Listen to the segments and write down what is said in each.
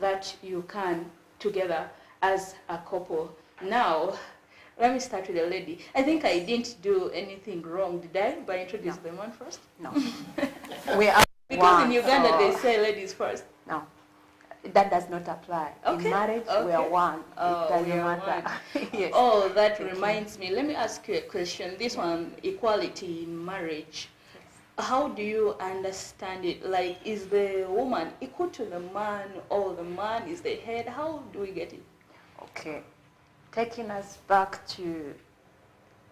that you can together as a couple. Now, let me start with the lady. I think I didn't do anything wrong, did I? By introducing the man first? No. We are because in Uganda they say ladies first. No. That does not apply. Okay. In marriage, we are one. Oh, it doesn't we are matter. one. Yes. Oh, that reminds me. Let me ask you a question. This one, equality in marriage. Yes. How do you understand it? Like, is the woman equal to the man, or the man is the head? How do we get it? Okay. Taking us back to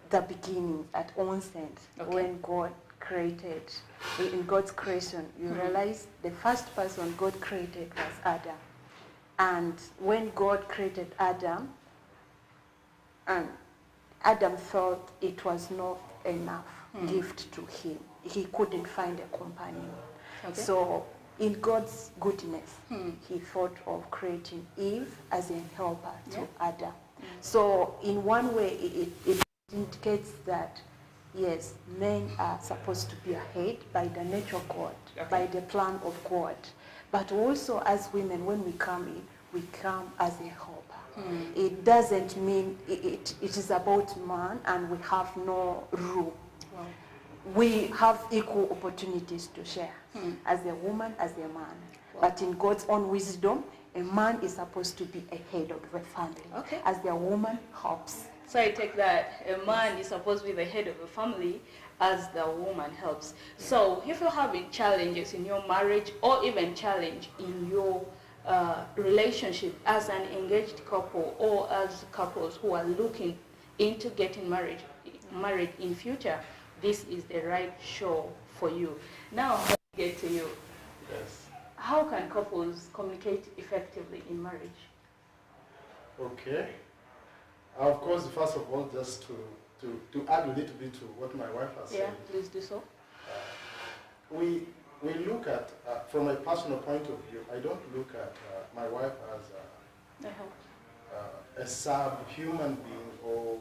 the beginning, at onset, when God created, in God's creation, you realize the first person God created was Adam. And when God created Adam, and Adam thought it was not enough gift to him. He couldn't find a companion. Okay. So in God's goodness, he thought of creating Eve as a helper to Adam. So in one way, it indicates that, yes, men are supposed to be ahead by the nature of God, by the plan of God. But also as women, when we come in, we come as a helper. It doesn't mean it is about man and we have no room. Wow. We have equal opportunities to share, as a woman, as a man. Wow. But in God's own wisdom, a man is supposed to be a head of the family, as the woman helps. So I take that a man is supposed to be the head of the family as the woman helps. So if you're having challenges in your marriage or even challenge in your relationship as an engaged couple or as couples who are looking into getting married in future, this is the right show for you. Now, I'll get to you. Yes. How can couples communicate effectively in marriage? Okay. Of course, first of all, just to add a little bit to what my wife has said. Yeah, please do so. We look at, from a personal point of view, I don't look at my wife as a sub-human being, or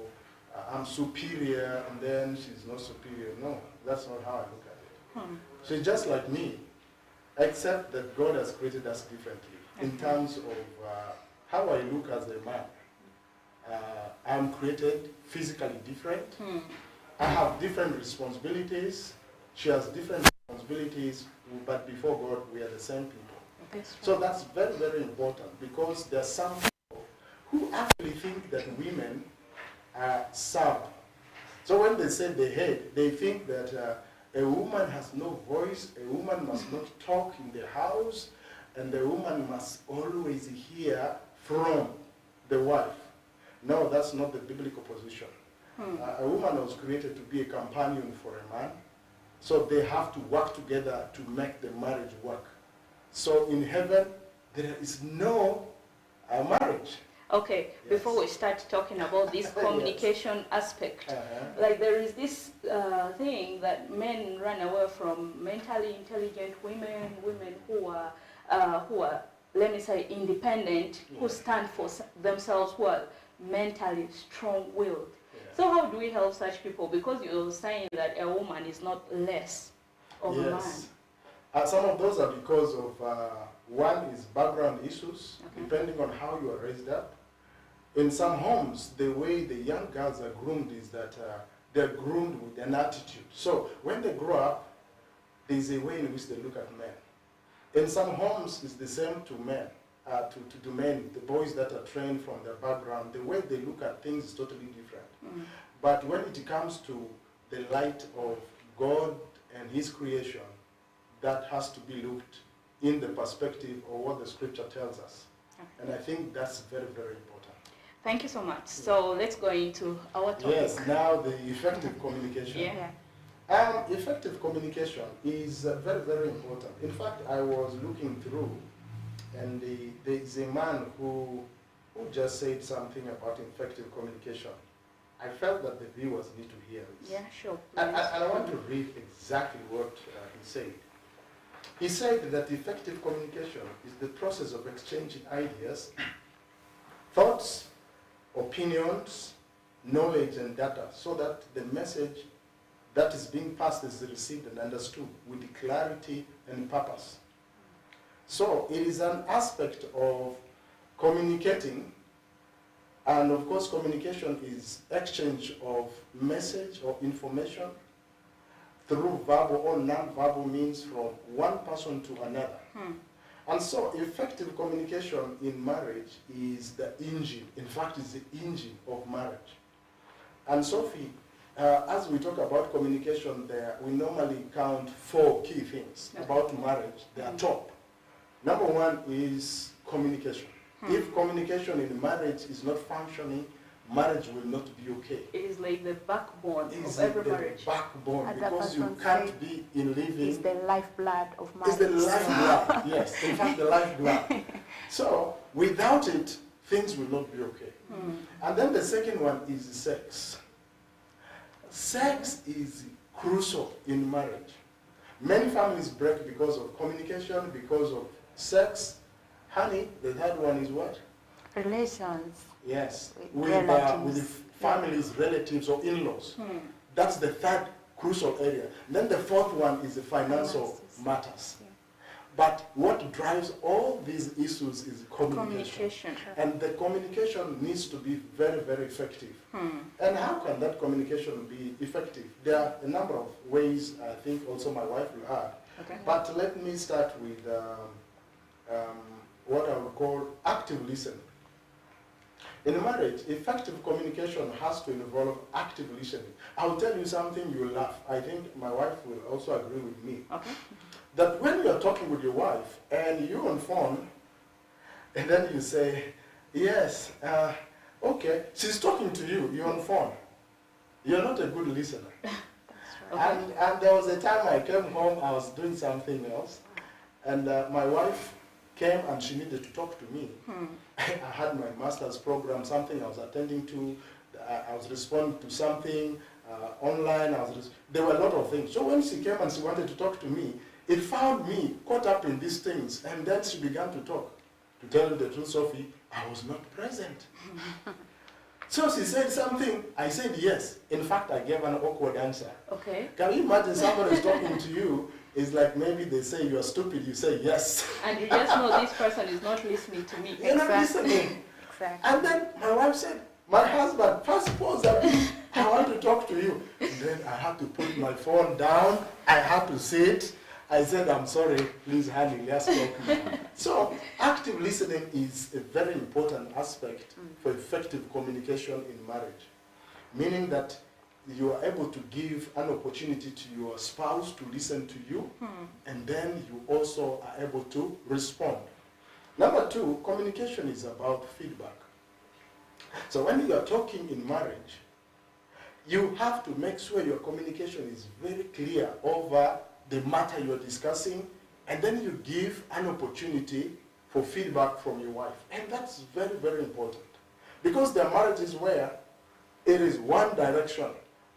I'm superior and then she's not superior. No, that's not how I look at it. She's just like me, except that God has created us differently in terms of how I look as a man. I'm created physically different. I have different responsibilities. She has different responsibilities, but before God, we are the same people. So that's very, very important, because there are some people who actually think that women are sub. So when they say the head, they think that a woman has no voice, a woman must not talk in the house, and the woman must always hear from the wife. No, that's not the biblical position. A woman was created to be a companion for a man, so they have to work together to make the marriage work. So in heaven, there is no marriage. Okay, before we start talking about this communication aspect, like there is this thing that men run away from: mentally intelligent women, women who are, let me say, independent, who stand for themselves, who are mentally strong-willed. So how do we help such people? Because you're saying that a woman is not less of a man. Some of those are because of, one is background issues, depending on how you are raised up. In some homes, the way the young girls are groomed is that they're groomed with an attitude. So when they grow up, there's a way in which they look at men. In some homes, it's the same to men. To men, the boys that are trained from their background, the way they look at things is totally different. But when it comes to the light of God and His creation, that has to be looked in the perspective of what the Scripture tells us. And I think that's very, very important. Thank you so much. So let's go into our topic. Yes, now the effective communication. Effective communication is very, very important. In fact, I was looking through, and there is a man who just said something about effective communication. I felt that the viewers need to hear this. Yeah, sure. And I want to read exactly what he said. He said that effective communication is the process of exchanging ideas, thoughts, opinions, knowledge, and data, so that the message that is being passed is received and understood with clarity and purpose. So it is an aspect of communicating, and of course communication is exchange of message or information through verbal or non-verbal means from one person to another. And so effective communication in marriage is the engine, in fact it's the engine of marriage. And Sophie, as we talk about communication there, we normally count 4 key things about marriage. They are top. Number 1 is communication. If communication in marriage is not functioning, marriage will not be okay. It is like the backbone of every marriage. Backbone, because you can't be in living. It's the lifeblood of marriage. It's the lifeblood, yes. In fact, the lifeblood. So without it, things will not be okay. And then the second one is sex. Sex is crucial in marriage. Many families break because of communication, because of sex. Honey, the third one is what? Relations. Yes, with families, relatives, or in-laws. That's the third crucial area. Then the fourth one is the financial matters. Yeah. But what drives all these issues is communication. And the communication needs to be very, very effective. And how can that communication be effective? There are a number of ways, I think also my wife will add. Okay. But let me start with what I would call active listening. In a marriage, effective communication has to involve active listening. I'll tell you something, you'll laugh. I think my wife will also agree with me. Okay. That when you're talking with your wife and you're on phone, and then you say, yes, okay, she's talking to you, you're on phone. You're not a good listener. That's right. And there was a time I came home, I was doing something else, and my wife came and she needed to talk to me. I had my master's program, something I was attending to, I was responding to something online, there were a lot of things. So when she came and she wanted to talk to me, it found me caught up in these things, and then she began to talk. To tell you the truth, Sophie, I was not present. So she said something, I said yes. In fact, I gave an awkward answer. Okay. Can you imagine somebody is talking to you, it's like maybe they say you are stupid, you say yes. And you just know this person is not listening to me. You're not listening. Exactly. And then my wife said, my husband, first pause a bit, I want to talk to you. And then I had to put my phone down, I had to sit. I said, I'm sorry, please honey, let's talk now. So active listening is a very important aspect for effective communication in marriage. Meaning that you are able to give an opportunity to your spouse to listen to you, and then you also are able to respond. Number 2, communication is about feedback. So when you are talking in marriage, you have to make sure your communication is very clear over the matter you are discussing, and then you give an opportunity for feedback from your wife. And that's very, very important. Because there are marriages where it is one direction.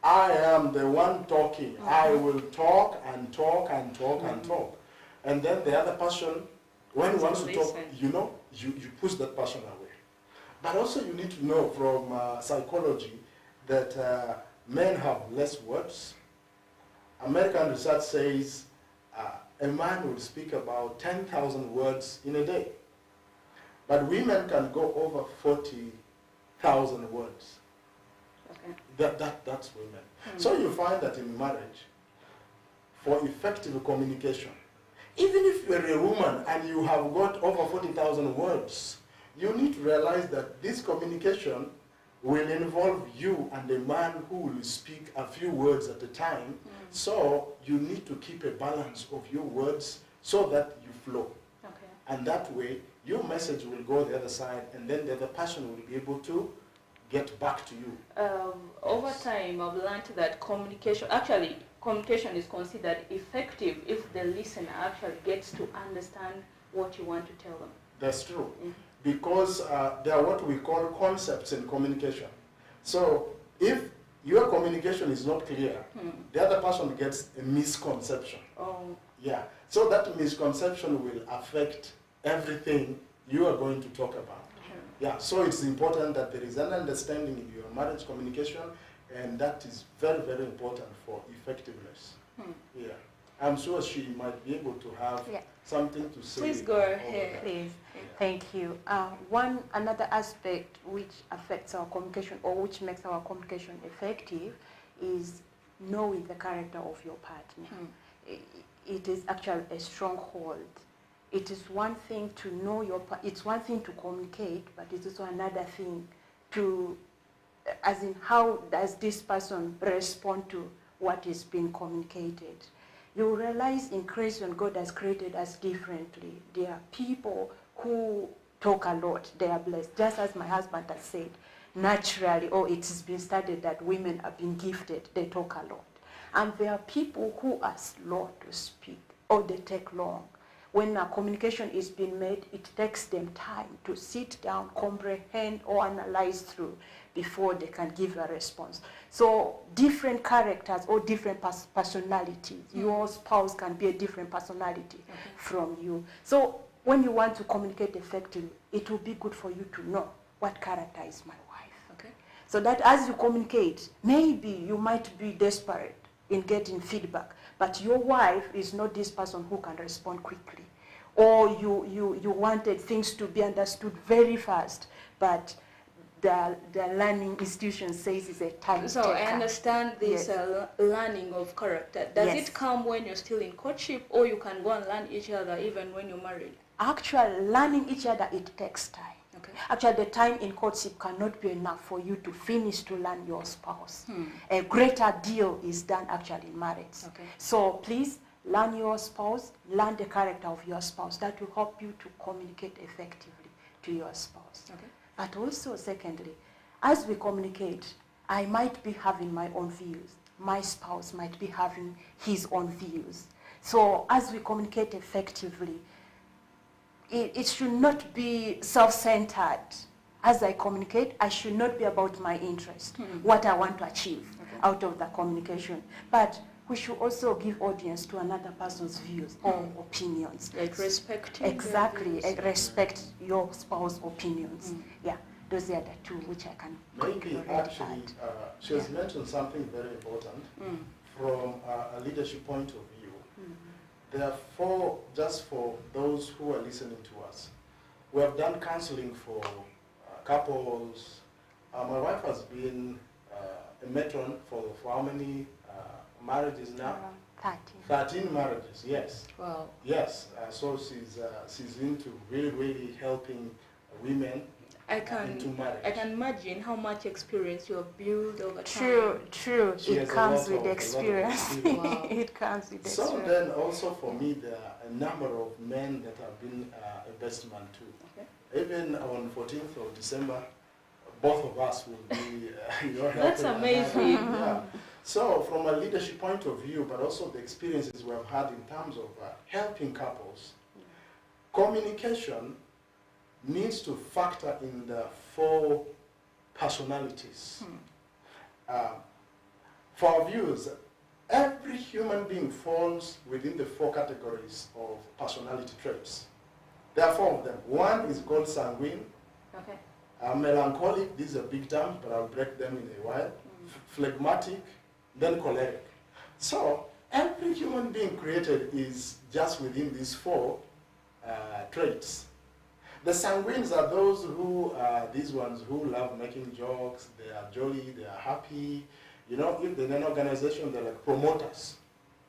I am the one talking. I will talk and talk and talk and talk. And then the other person, when he wants to talk, you know, you push that person away. But also you need to know from psychology that men have less words. American research says a man will speak about 10,000 words in a day. But women can go over 40,000 words. Okay. That's women. So you find that in marriage, for effective communication, even if you're a woman and you have got over 40,000 words, you need to realize that this communication will involve you and a man who will speak a few words at a time. So you need to keep a balance of your words so that you flow. Okay. And that way, your message will go the other side, and then the other person will be able to get back to you. Over time, I've learned that communication is considered effective if the listener actually gets to understand what you want to tell them. That's true. Because there are what we call concepts in communication. So if your communication is not clear, the other person gets a misconception. Oh. Yeah. So that misconception will affect everything you are going to talk about. Sure. Yeah. So it's important that there is an understanding in your marriage communication, and that is very, very important for effectiveness. Yeah. I'm sure she might be able to have something to say? Please go ahead. Please. Thank you. Another aspect which affects our communication or which makes our communication effective is knowing the character of your partner. It is actually a stronghold. It is one thing to know it's one thing to communicate, but it's also another thing to, as in how does this person respond to what is being communicated. You realize in creation, God has created us differently. There are people who talk a lot, they are blessed. Just as my husband has said, naturally, or it has been studied that women have been gifted, they talk a lot. And there are people who are slow to speak, or they take long. When a communication is being made, it takes them time to sit down, comprehend, or analyze through before they can give a response. So different characters or different personalities. Your spouse can be a different personality from you. So when you want to communicate effectively, it will be good for you to know what character is my wife. Okay? So that as you communicate, maybe you might be desperate in getting feedback, but your wife is not this person who can respond quickly. Or you wanted things to be understood very fast, but the learning institution says it's a time So taker. I understand this learning of character. Does it come when you're still in courtship, or you can go and learn each other even when you're married? Actually, learning each other, it takes time. Okay. Actually, the time in courtship cannot be enough for you to finish to learn your spouse. A greater deal is done actually in marriage. Okay. So please learn your spouse, learn the character of your spouse. That will help you to communicate effectively to your spouse. Okay. But also, secondly, as we communicate, I might be having my own views. My spouse might be having his own views. So as we communicate effectively, it should not be self-centered. As I communicate, I should not be about my interest, what I want to achieve out of the communication. But we should also give audience to another person's views or opinions. Like respecting. Exactly, respect your spouse's opinions. Yeah, those are the two which I can maybe actually, she has mentioned something very important from a leadership point of view. Therefore, just for those who are listening to us, we have done counseling for couples. My wife has been a matron for how many marriages now? 13. 13 marriages, yes. Wow. Yes, so she's into really helping women into marriage. I can imagine how much experience you have built over True. time. It comes with experience. Wow. It comes with experience. So then also for me, there are a number of men that have been a best man too. Okay. Even on 14th of December, both of us will be helping. That's amazing. Yeah. So from a leadership point of view, but also the experiences we have had in terms of helping couples, communication needs to factor in the 4 personalities. For our views, every human being falls within the 4 categories of personality traits. There are 4 of them. One is called sanguine. Okay. Melancholic, these are big terms, but I'll break them in a while. Phlegmatic, then choleric. So every human being created is just within these 4 traits. The sanguines are those who these ones who love making jokes. They are jolly, they are happy. You know, if they're in an organization, they're like promoters.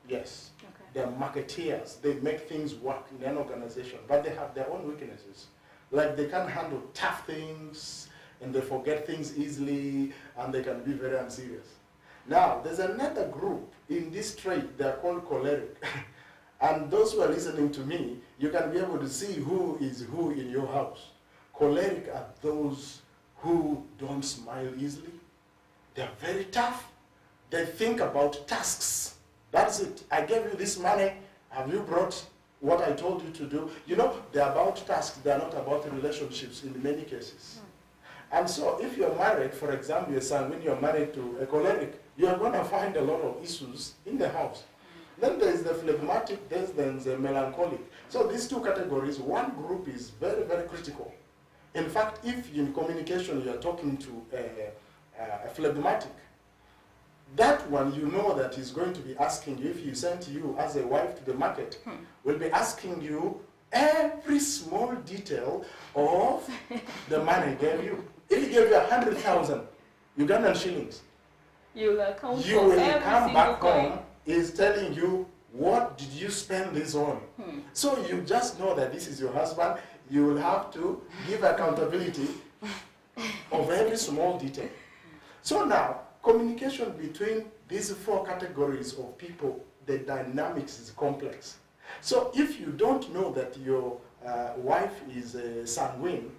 Yes. Okay. They're marketeers. They make things work in an organization, but they have their own weaknesses. Like they can't handle tough things, and they forget things easily, and they can be very unserious. Now, there's another group in this trait, they're called choleric. And those who are listening to me, you can be able to see who is who in your house. Choleric are those who don't smile easily. They're very tough. They think about tasks. That's it. I gave you this money. Have you brought what I told you to do? You know, they're about tasks. They're not about relationships in many cases. And so if you're married, for example, you're when you're married to a choleric, you're going to find a lot of issues in the house. Then there's the phlegmatic, there's the melancholic. So these 2 categories, one group is very critical. In fact, if in communication you're talking to a phlegmatic, that one, you know that he's going to be asking you, if he sent you as a wife to the market, will be asking you every small detail of the money he gave you. If he gave you 100,000 Ugandan shillings, you will account you for will every come single back coin. home, is telling you, what did you spend this on? So you just know that this is your husband. You will have to give accountability of every small detail. So now, communication between these four categories of people, the dynamics is complex. So if you don't know that your wife is sanguine,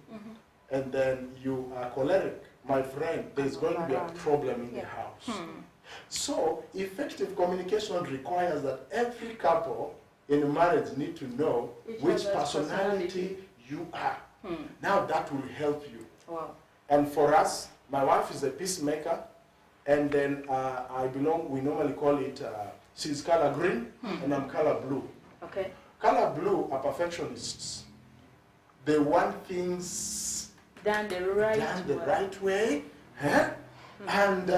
and then you are choleric, my friend, there's going to be a problem in the house. So effective communication requires that every couple in marriage need to know which personality you are. Now that will help you. Wow. And for us, my wife is a peacemaker, and then we normally call it, she's color green, and I'm color blue. Okay. Color blue are perfectionists. They want things done the right way. Huh? And,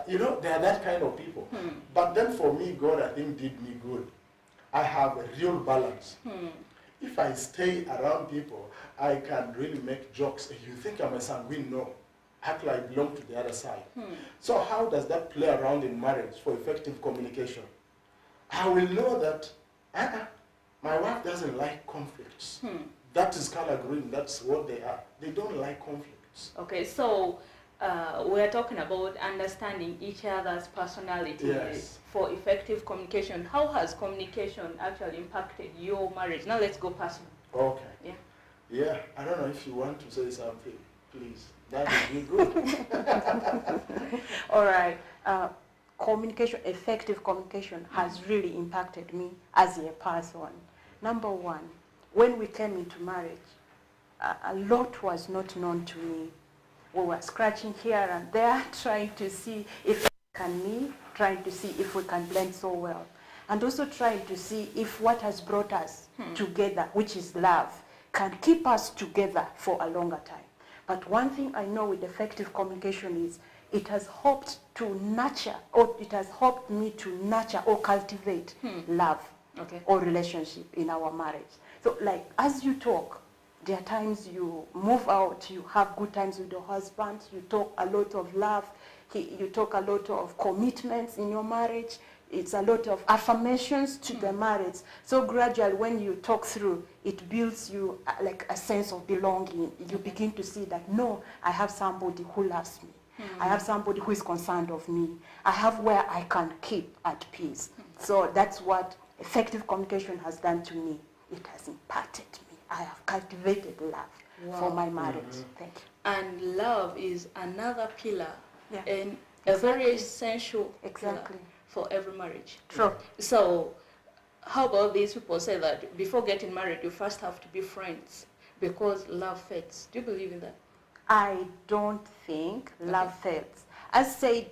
you know, they are that kind of people. But then for me, God, I think, did me good. I have a real balance. If I stay around people, I can really make jokes. You think I'm a sanguine? No. Act like I belong to the other side. So how does that play around in marriage for effective communication? I will know that my wife doesn't like conflicts. That is color green. That's what they are. They don't like conflicts. Okay, so we're talking about understanding each other's personalities for effective communication. How has communication actually impacted your marriage? Now let's go personal. Okay. Yeah. Yeah, I don't know if you want to say something, please. That would be good. All right. Communication, effective communication has really impacted me as a person. Number one, when we came into marriage, a lot was not known to me. We were scratching here and there, trying to see if we can meet, trying to see if we can blend so well, and also trying to see if what has brought us together, which is love, can keep us together for a longer time. But one thing I know with effective communication is it has helped to nurture, or it has helped me to nurture or cultivate love or relationship in our marriage. So like, as you talk, there are times you move out, you have good times with your husband, you talk a lot of love, you talk a lot of commitments in your marriage, it's a lot of affirmations to the marriage. So gradually when you talk through, it builds you like a sense of belonging. You begin to see that, no, I have somebody who loves me. I have somebody who is concerned of me. I have where I can keep at peace. So that's what effective communication has done to me. It has impacted me. I have cultivated love for my marriage. Thank you. And love is another pillar and a very essential pillar for every marriage. True. So how about these people say that before getting married, you first have to be friends because love fades? Do you believe in that? I don't think love fades. As said,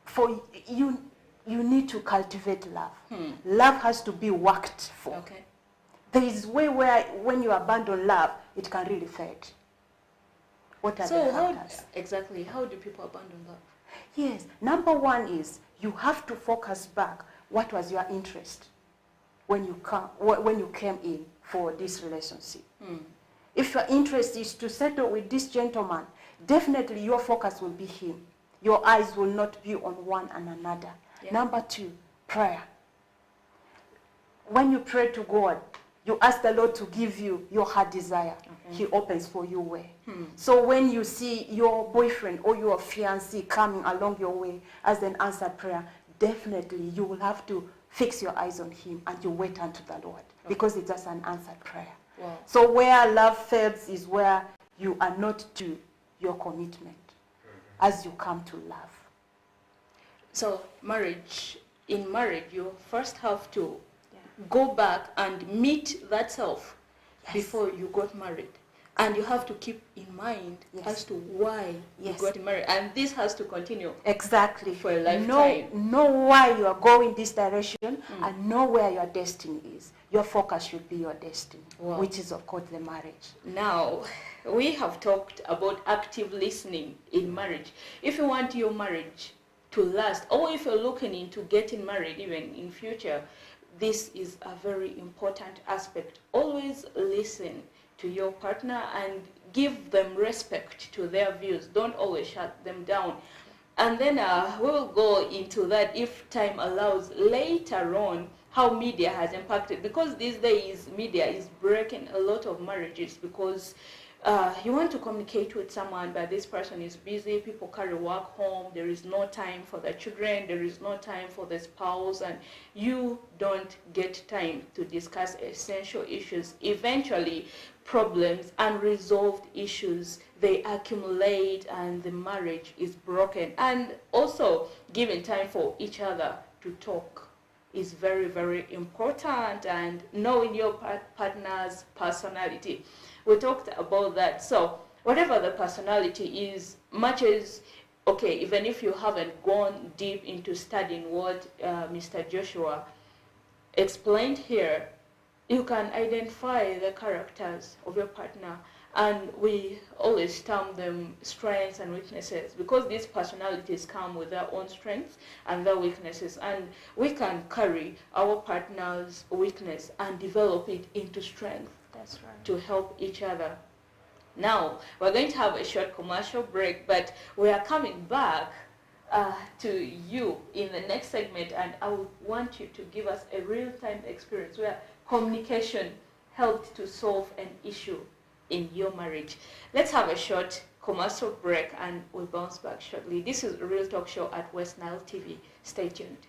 for you need to cultivate love. Love has to be worked for. Okay. There is way where when you abandon love, it can really fade. What are the factors? Exactly, how do people abandon love? Yes, number one is you have to focus back. What was your interest when you came in for this relationship? If your interest is to settle with this gentleman, definitely your focus will be him. Your eyes will not be on one and another. Number two, prayer. When you pray to God, you ask the Lord to give you your heart desire. He opens for you way. So when you see your boyfriend or your fiancé coming along your way as an answered prayer, definitely you will have to fix your eyes on him and you wait unto the Lord because it's just an answered prayer. Wow. So where love fails is where you are not to your commitment as you come to love. So in marriage, you first have to go back and meet that self before you got married. And you have to keep in mind as to why you got married. And this has to continue. Exactly. For a lifetime. Know why you are going this direction and know where your destiny is. Your focus should be your destiny, which is, of course, the marriage. Now, we have talked about active listening in marriage. If you want your marriage to last, or if you're looking into getting married even in future, this is a very important aspect. Always listen to your partner and give them respect to their views. Don't always shut them down. And then we will go into that, if time allows, later on, how media has impacted. Because these days, media is breaking a lot of marriages because you want to communicate with someone, but this person is busy, people carry work home, there is no time for the children, there is no time for the spouse, and you don't get time to discuss essential issues. Eventually, problems, unresolved issues, they accumulate and the marriage is broken. And also, giving time for each other to talk is very, very important, and knowing your partner's personality. We talked about that. So whatever the personality is, much as, okay, even if you haven't gone deep into studying what Mr. Joshua explained here, you can identify the characters of your partner, and we always term them strengths and weaknesses, because these personalities come with their own strengths and their weaknesses, and we can carry our partner's weakness and develop it into strength. That's right. To help each other. Now, we're going to have a short commercial break, but we are coming back to you in the next segment, and I would want you to give us a real-time experience where communication helped to solve an issue in your marriage. Let's have a short commercial break and we'll bounce back shortly. This is a Real Talk Show at West Nile TV. Stay tuned.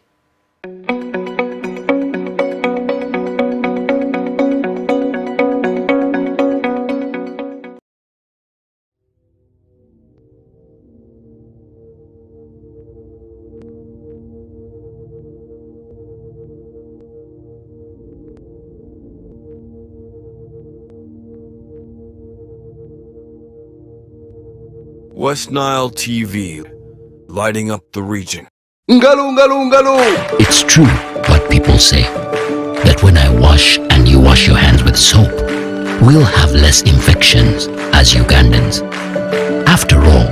West Nile TV, lighting up the region. Ngalu, ngalu, ngalu. It's true what people say, that when I wash and you wash your hands with soap, we'll have less infections as Ugandans. After all,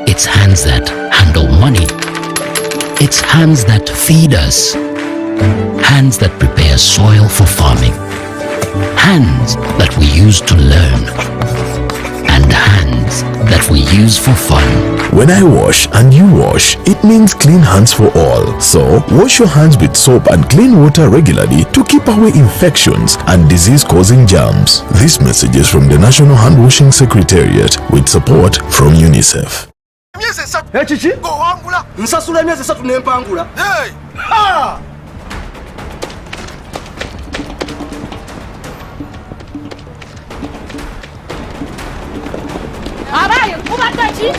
it's hands that handle money. It's hands that feed us. Hands that prepare soil for farming. Hands that we use to learn. And hands that we use for fun. When I wash and you wash, it means clean hands for all. So, wash your hands with soap and clean water regularly to keep away infections and disease-causing germs. This message is from the National Hand Washing Secretariat with support from UNICEF. Hey, Chichi! Go angula! Nsasula emyezi 3 n'empangula. Hey! Ha! Abaye, ubadde ki?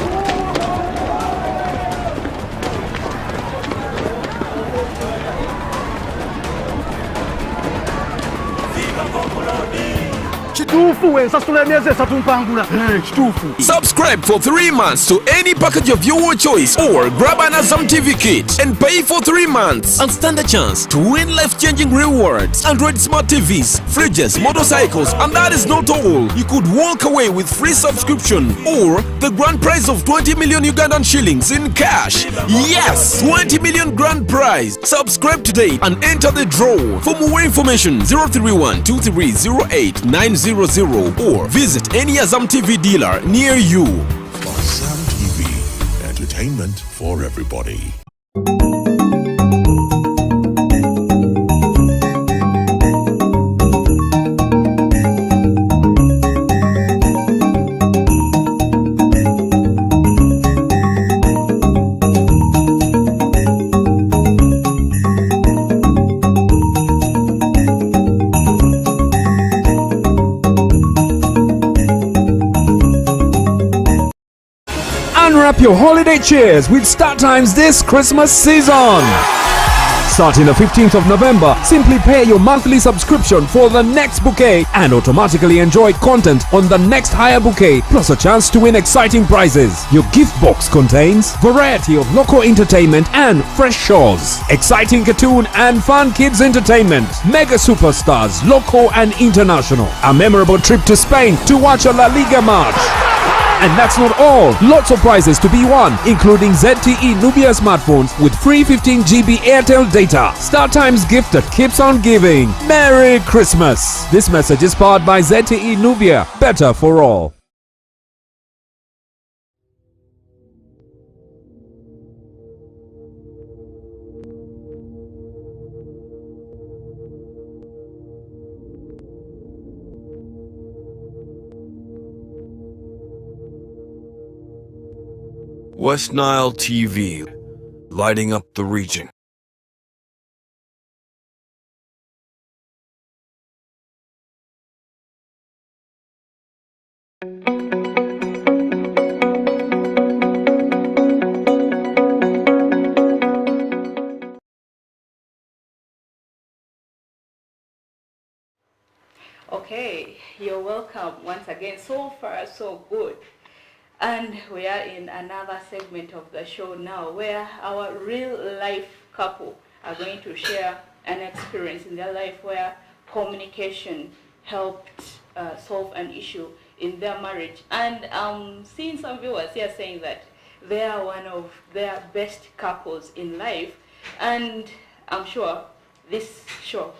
Subscribe for 3 months to any package of your choice, or grab an Azam TV kit and pay for 3 months and stand a chance to win life-changing rewards. Android smart TVs, fridges, motorcycles, and that is not all. You could walk away with free subscription or the grand prize of 20 million Ugandan shillings in cash. Yes, 20 million grand prize. Subscribe today and enter the draw. For more information, 031 2308 900 or visit any Azam TV dealer near you. Azam TV, entertainment for everybody. Unwrap your holiday cheers with StarTimes this Christmas season. Starting the 15th of November, simply pay your monthly subscription for the next bouquet and automatically enjoy content on the next higher bouquet, plus a chance to win exciting prizes. Your gift box contains variety of local entertainment and fresh shows, exciting cartoon and fun kids entertainment, mega superstars, local and international, a memorable trip to Spain to watch a La Liga match, And that's not all. Lots of prizes to be won, including ZTE Nubia smartphones with free 15 GB Airtel data. StarTimes gift that keeps on giving. Merry Christmas. This message is powered by ZTE Nubia. Better for all. West Nile TV, lighting up the region. Okay, you're welcome once again. So far, so good. And we are in another segment of the show now where our real life couple are going to share an experience in their life where communication helped solve an issue in their marriage. And I'm seeing some viewers here saying that they are one of their best couples in life. And I'm sure this show,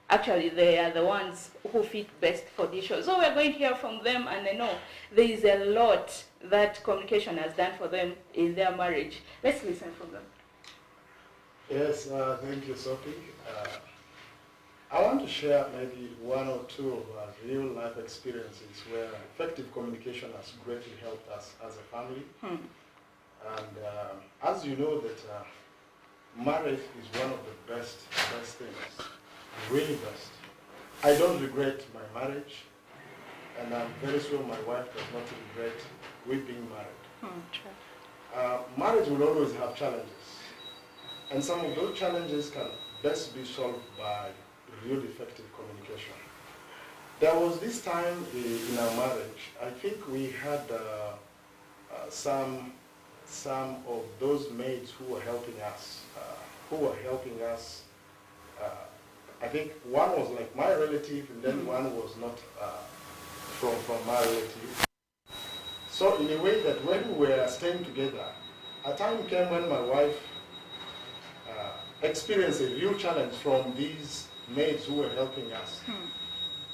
actually, they are the ones who fit best for this show. So we're going to hear from them, and I know there is a lot that communication has done for them in their marriage. Let's listen from them. Yes, thank you, Sophie. I want to share maybe one or two of our real life experiences where effective communication has greatly helped us as a family. And as you know that marriage is one of the best things. Really best. I don't regret my marriage, and I'm very sure my wife does not regret we being married. Marriage will always have challenges, and some of those challenges can best be solved by real effective communication. There was this time in our marriage, I think we had some of those maids who were helping us, I think one was like my relative, and then one was not from my relative. So in a way that when we were staying together, a time came when my wife experienced a real challenge from these maids who were helping us.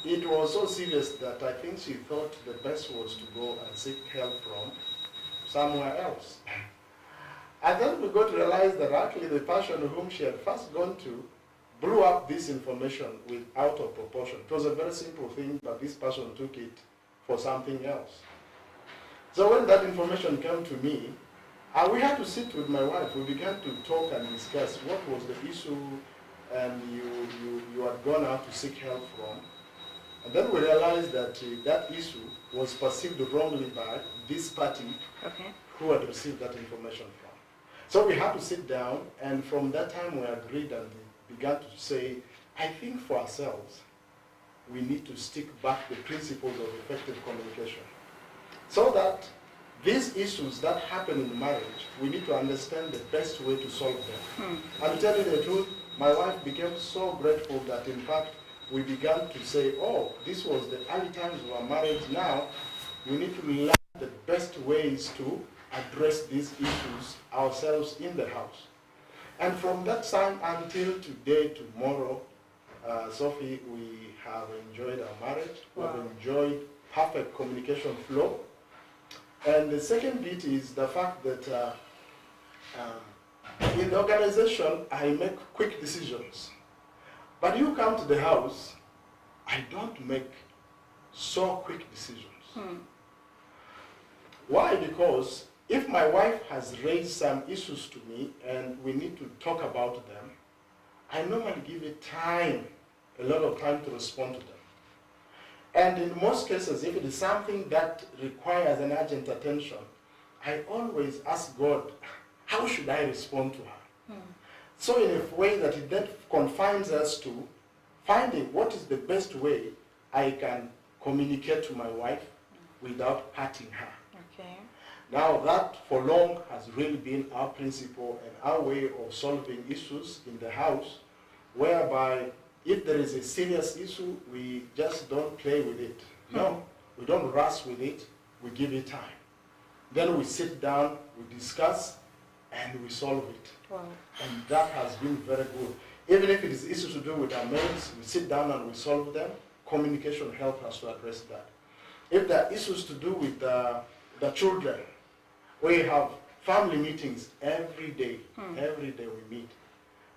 It was so serious that I think she thought the best was to go and seek help from somewhere else. And then we got to realize that actually the person whom she had first gone to blew up this information out of proportion. It was a very simple thing, but this person took it for something else. So when that information came to me, we had to sit with my wife. We began to talk and discuss what was the issue, and you had gone out to seek help from. And then we realized that that issue was perceived wrongly by this party who had received that information from. So we had to sit down, and from that time we agreed and began to say, I think for ourselves, we need to stick back the principles of effective communication. So that these issues that happen in marriage, we need to understand the best way to solve them. And to tell you the truth, my wife became so grateful that in fact, we began to say, oh, this was the early times of our marriage. Now, we need to learn the best ways to address these issues ourselves in the house. And from that time until today, tomorrow, Sophie, we have enjoyed our marriage. Wow. We have enjoyed perfect communication flow. And the second bit is the fact that in the organization, I make quick decisions. But you come to the house, I don't make so quick decisions. Why? Because if my wife has raised some issues to me and we need to talk about them, I normally give it time, a lot of time to respond to them. And in most cases, if it is something that requires an urgent attention, I always ask God, how should I respond to her? So in a way that it then confines us to finding what is the best way I can communicate to my wife without hurting her. Now that for long has really been our principle and our way of solving issues in the house, whereby if there is a serious issue, we just don't play with it. No, we don't rush with it, we give it time. Then we sit down, we discuss, and we solve it. Wow. And that has been very good. Even if it is issues to do with our males, we sit down and we solve them. Communication helps us to address that. If there are issues to do with the children, we have family meetings every day. Every day we meet.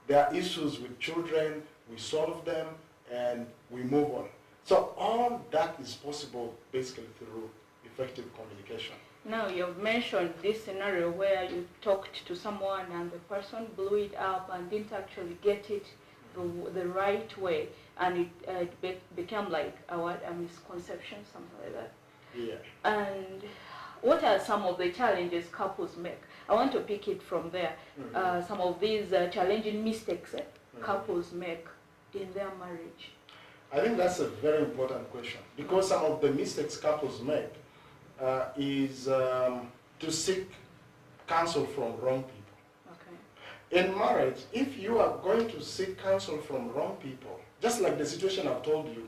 There are issues with children, we solve them, and we move on. So all that is possible basically through effective communication. Now you've mentioned this scenario where you talked to someone and the person blew it up and didn't actually get it the right way, and it became like a misconception, something like that. Yeah. And what are some of the challenges couples make? I want to pick it from there. Some of these challenging mistakes couples make in their marriage. I think that's a very important question, because some of the mistakes couples make is to seek counsel from wrong people. In marriage, if you are going to seek counsel from wrong people, just like the situation I've told you,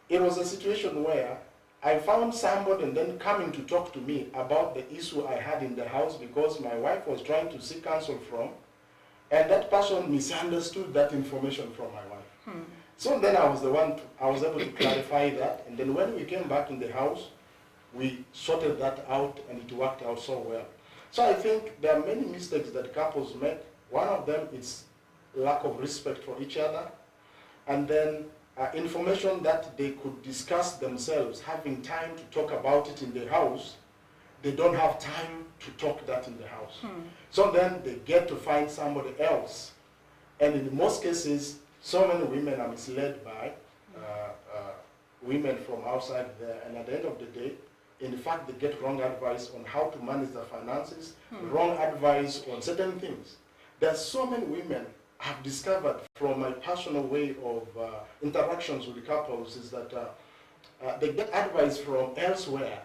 it was a situation where I found somebody and then coming to talk to me about the issue I had in the house because my wife was trying to seek counsel from, and that person misunderstood that information from my wife. So then I was able to clarify that, and then when we came back in the house, we sorted that out and it worked out so well. So I think there are many mistakes that couples make. One of them is lack of respect for each other, and then information that they could discuss themselves, having time to talk about it in the house, they don't have time to talk that in the house. So then they get to find somebody else. And in most cases, so many women are misled by women from outside there, and at the end of the day, in fact, they get wrong advice on how to manage their finances, wrong advice on certain things. There are so many women I've discovered from my personal way of interactions with the couples is that they get advice from elsewhere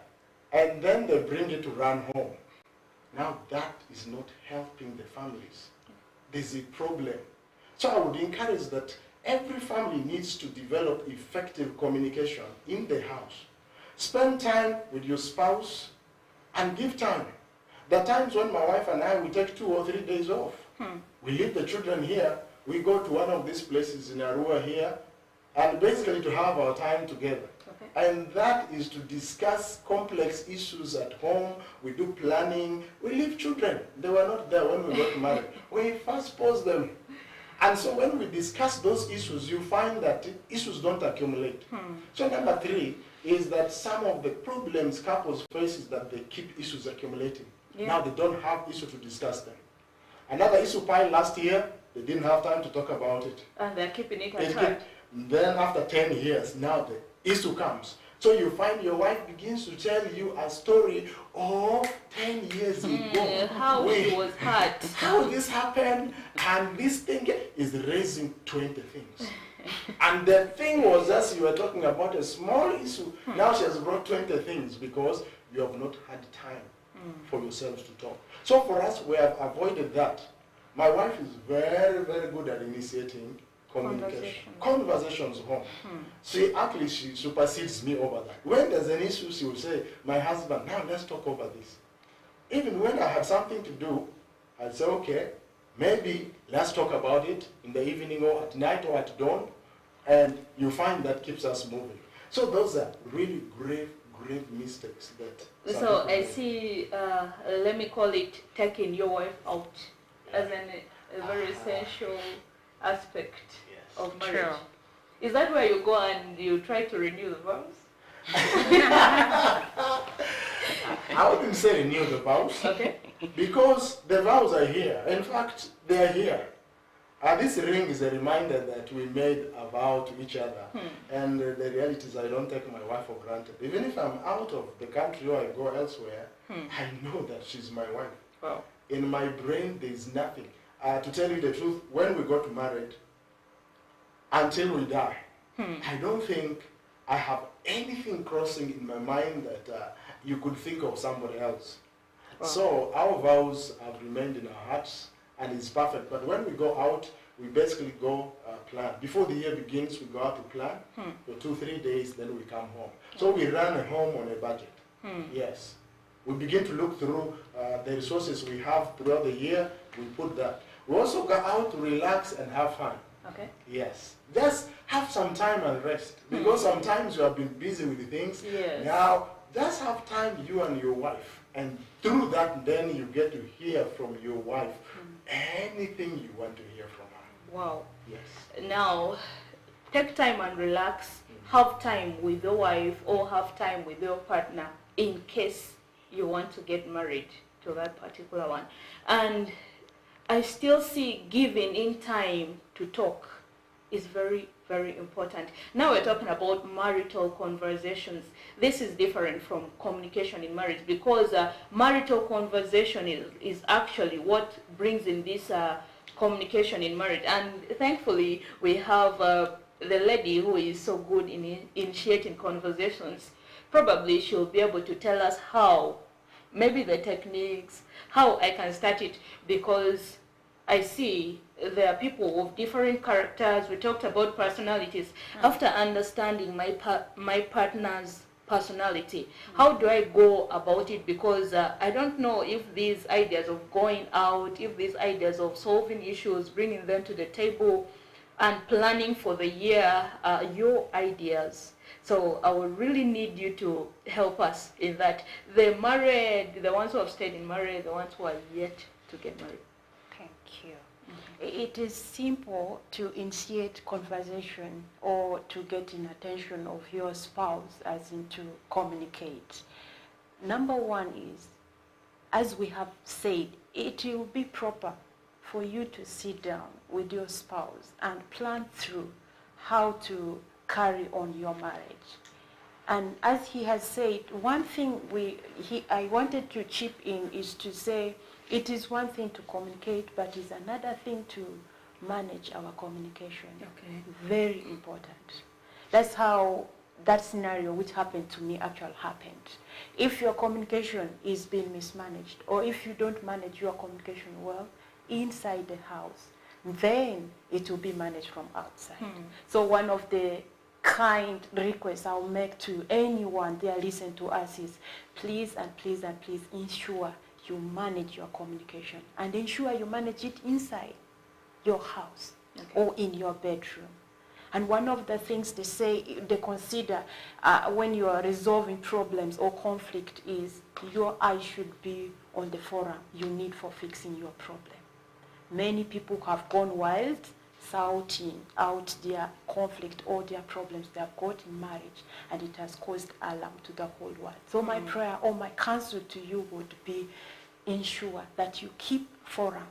and then they bring it to run home. Now that is not helping the families. There's a problem. So I would encourage that every family needs to develop effective communication in the house. Spend time with your spouse and give time. There are times when my wife and I, we take 2 or 3 days off. We leave the children here, we go to one of these places in Arua here, and basically to have our time together. And that is to discuss complex issues at home. We do planning. We leave children. They were not there when we got married. We first pose them. And so when we discuss those issues, you find that issues don't accumulate. So number 3 is that some of the problems couples face is that they keep issues accumulating. Now they don't have issues to discuss them. Another issue piled last year, they didn't have time to talk about it. And they're keeping it at heart. Then after 10 years, now the issue comes. So you find your wife begins to tell you a story of 10 years ago. How she was hurt. How this happened, and this thing is raising 20 things. And the thing was just you were talking about a small issue. Now she has brought 20 things because you have not had time for yourselves to talk. So for us, we have avoided that. My wife is very, very good at initiating conversations home. She supersedes me over that. When there's an issue, she will say, my husband, now let's talk over this. Even when I have something to do, I'd say, okay, maybe let's talk about it in the evening or at night or at dawn, and you find that keeps us moving. So those are really grave mistakes that... So I see, let me call it taking your wife out as a very essential aspect of marriage. True. Is that where you go and you try to renew the vows? I wouldn't say renew the vows. Okay. Because the vows are here. In fact, they are here. This ring is a reminder that we made a vow to each other. And the reality is I don't take my wife for granted. Even if I'm out of the country or I go elsewhere, I know that she's my wife. Wow. In my brain, there's nothing. To tell you the truth, when we got married, until we die, I don't think I have anything crossing in my mind that you could think of somebody else. Wow. So our vows have remained in our hearts, and it's perfect. But when we go out, we basically go plan. Before the year begins, we go out to plan for 2-3 days, then we come home. So we run a home on a budget. Yes. We begin to look through the resources we have throughout the year. We put that. We also go out to relax and have fun. Okay. Yes. Just have some time and rest. Because sometimes you have been busy with the things. Yes. Now, just have time, you and your wife. And through that, then you get to hear from your wife anything you want to hear from her. Wow. Yes. Now, take time and relax. Have time with your wife or have time with your partner in case you want to get married to that particular one. And I still see giving in time to talk is very, very important. Now we're talking about marital conversations. This is different from communication in marriage because marital conversation is actually what brings in this communication in marriage. And thankfully, we have the lady who is so good in initiating conversations. Probably she'll be able to tell us how, maybe the techniques, how I can start it, because I see there are people of different characters. We talked about personalities. After understanding my partner's personality, how do I go about it? Because I don't know if these ideas of going out, if these ideas of solving issues, bringing them to the table and planning for the year are your ideas. So I will really need you to help us in that. The married, the ones who have stayed in marriage, the ones who are yet to get married. Thank you. It is simple to initiate conversation or to get in attention of your spouse, as in to communicate. Number one is, as we have said, it will be proper for you to sit down with your spouse and plan through how to carry on your marriage. And as he has said, one thing I wanted to chip in is to say, it is one thing to communicate, but it's another thing to manage our communication. Okay. Very important. That's how that scenario which happened to me actually happened. If your communication is being mismanaged, or if you don't manage your communication well inside the house, then it will be managed from outside. So one of the kind requests I'll make to anyone there listen to us is, please and please and please ensure you manage your communication, and ensure you manage it inside your house or in your bedroom. And one of the things they consider when you are resolving problems or conflict is your eyes should be on the forum you need for fixing your problem. Many people have gone wild, shouting out their conflict or their problems they have got in marriage, and it has caused alarm to the whole world. So my prayer or my counsel to you would be, ensure that you keep forum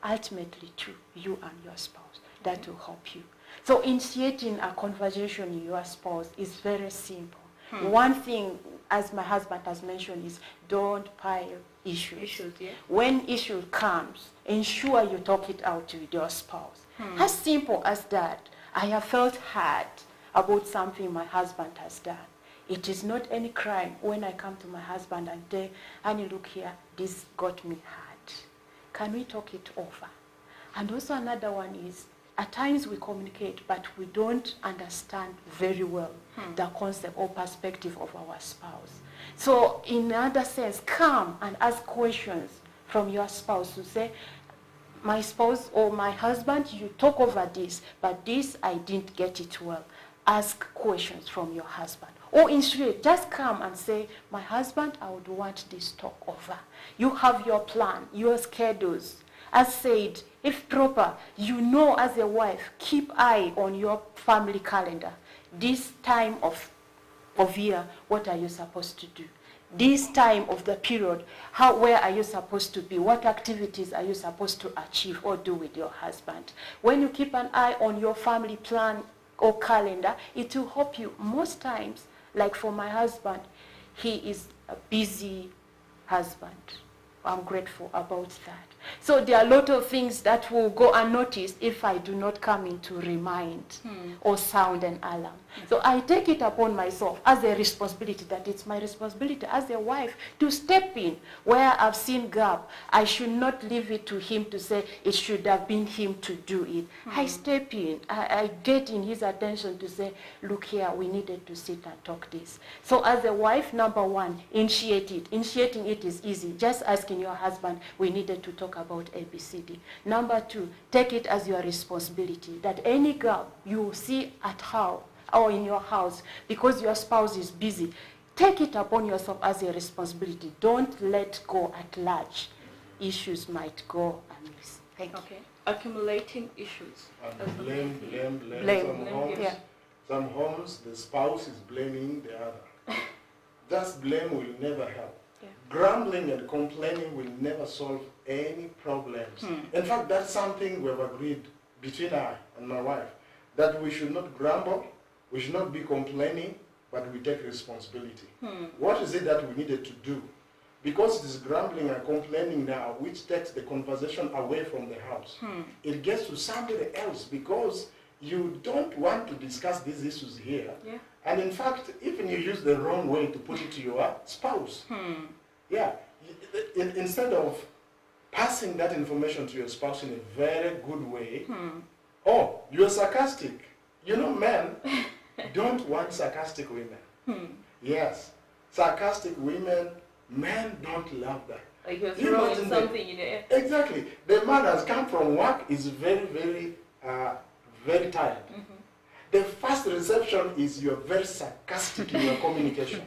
ultimately to you and your spouse. That will help you. So initiating a conversation with your spouse is very simple. One thing, as my husband has mentioned, is don't pile issues. When issue comes, ensure you talk it out with your spouse. As simple as that. I have felt hurt about something my husband has done. It is not any crime when I come to my husband and say, honey, look here, this got me hurt. Can we talk it over? And also another one is, at times we communicate, but we don't understand very well the concept or perspective of our spouse. So in another sense, come and ask questions from your spouse to say, my spouse or my husband, you talk over this, but this I didn't get it well. Ask questions from your husband. Or instead, just come and say, my husband, I would want this talk over. You have your plan, your schedules. As said, if proper, you know as a wife, keep eye on your family calendar. This time of year, what are you supposed to do? This time of the period, where are you supposed to be? What activities are you supposed to achieve or do with your husband? When you keep an eye on your family plan or calendar, it will help you. Most times, like for my husband, he is a busy husband. I'm grateful about that. So there are a lot of things that will go unnoticed if I do not come in to remind or sound an alarm. So I take it upon myself as a responsibility, that it's my responsibility as a wife to step in where I've seen gap. I should not leave it to him to say it should have been him to do it. I step in, I get in his attention to say, look here, we needed to sit and talk this. So as a wife, number one, initiate it. Initiating it is easy. Just asking your husband, we needed to talk about ABCD. Number two, take it as your responsibility that any gap you see at home or in your house because your spouse is busy, take it upon yourself as a responsibility. Don't let go at large. Issues might go amiss. Thank you. Okay. Accumulating issues. Blame. Some homes, the spouse is blaming the other. Just blame will never help. Yeah. Grumbling and complaining will never solve any problems. In fact, that's something we've agreed between I and my wife, that we should not grumble, we should not be complaining, but we take responsibility. What is it that we needed to do? Because it is grumbling and complaining now, which takes the conversation away from the house. It gets to somebody else because you don't want to discuss these issues here. Yeah. And in fact, even you use the wrong way to put it to your spouse. Yeah. Instead of passing that information to your spouse in a very good way, oh, you're sarcastic. You know, men don't want sarcastic women. Yes. Sarcastic women, men don't love that. Like you're throwing something in the air. Exactly. The man has come from work, is very, very tired. The first reception is you're very sarcastic in your communication.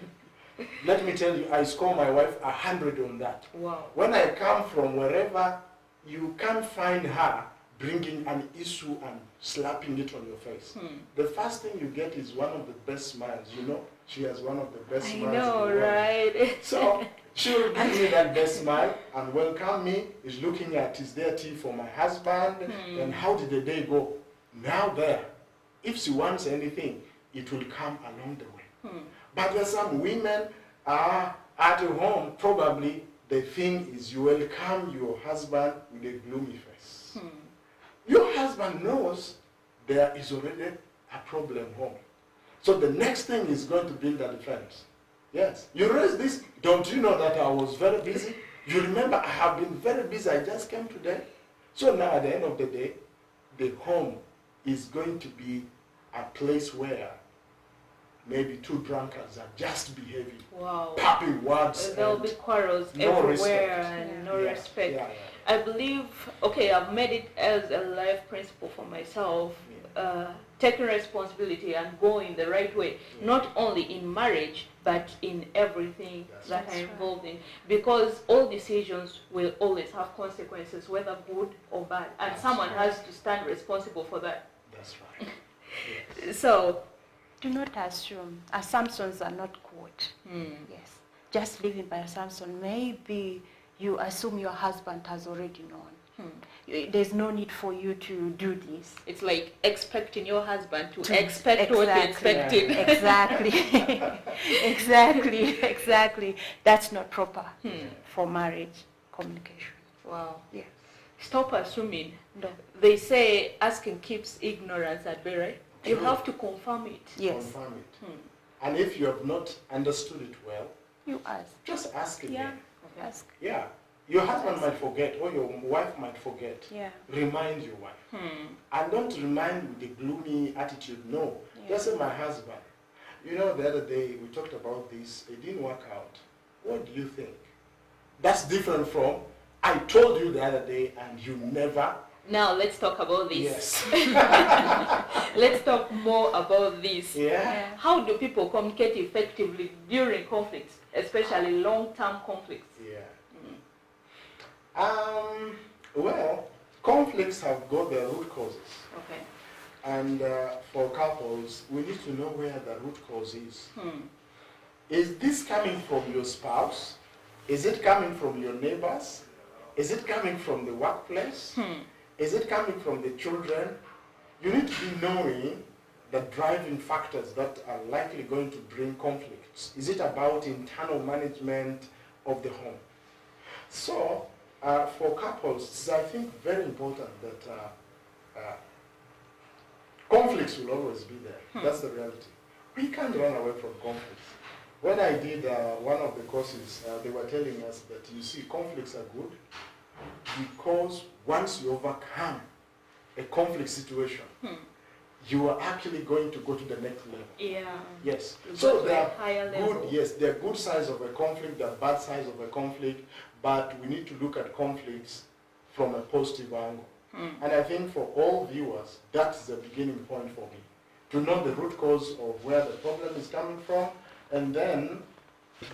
Let me tell you, I score my wife 100 on that. Wow. When I come from wherever, you can't find her bringing an issue and slapping it on your face. The first thing you get is one of the best smiles. You know, she has one of the best smiles. I know, in the world. Right? So she will give me that best smile and welcome me. Is looking at, is there tea for my husband? And how did the day go? Now there, if she wants anything, it will come along the way. But there's some women are at home, probably the thing is you welcome your husband with a gloomy face. Your husband knows there is already a problem home. So the next thing is going to build a defense. Yes, you raise this, don't you know that I was very busy? You remember I have been very busy, I just came today. So now at the end of the day, the home is going to be a place where maybe two drunkards are just behaving, popping words. There'll be quarrels everywhere and no respect. Yeah. I believe, okay, I've made it as a life principle for myself, taking responsibility and going the right way, not only in marriage, but in everything that I'm involved in. Because all decisions will always have consequences, whether good or bad, and someone has to stand responsible for that. That's right. Yes. So, do not assume. Assumptions are not good. Yes. Just living by assumption. Maybe you assume your husband has already known. There's no need for you to do this. It's like expecting your husband to expect what you expected. Exactly. That's not proper for marriage communication. Wow. Yeah. Stop assuming. No. They say asking keeps ignorance at bay, right? You have to confirm it. Yes. Confirm it. And if you have not understood it well, you ask. Just ask again. Okay. Ask. Yeah. Your husband might forget, or your wife might forget. Yeah. Remind your wife. And don't remind with a gloomy attitude. No. Just say, my husband, you know, the other day we talked about this. It didn't work out. What do you think? That's different from, I told you the other day and you never. Now let's talk about this. Yes. Let's talk more about this. Yeah. How do people communicate effectively during conflicts, especially long-term conflicts? Yeah. Well, conflicts have got their root causes. Okay. And for couples, we need to know where the root cause is. Is this coming from your spouse? Is it coming from your neighbors? Is it coming from the workplace? Is it coming from the children? You need to be knowing the driving factors that are likely going to bring conflicts. Is it about internal management of the home? So, for couples, it's, I think, very important that conflicts will always be there. That's the reality. We can't run away from conflicts. When I did one of the courses, they were telling us that, you see, conflicts are good because once you overcome a conflict situation, you are actually going to go to the next level. Yeah. Yes. So there higher are good, yes, there are good sides of a conflict, there are bad sides of a conflict, but we need to look at conflicts from a positive angle. And I think for all viewers, that's the beginning point for me. To know the root cause of where the problem is coming from, and then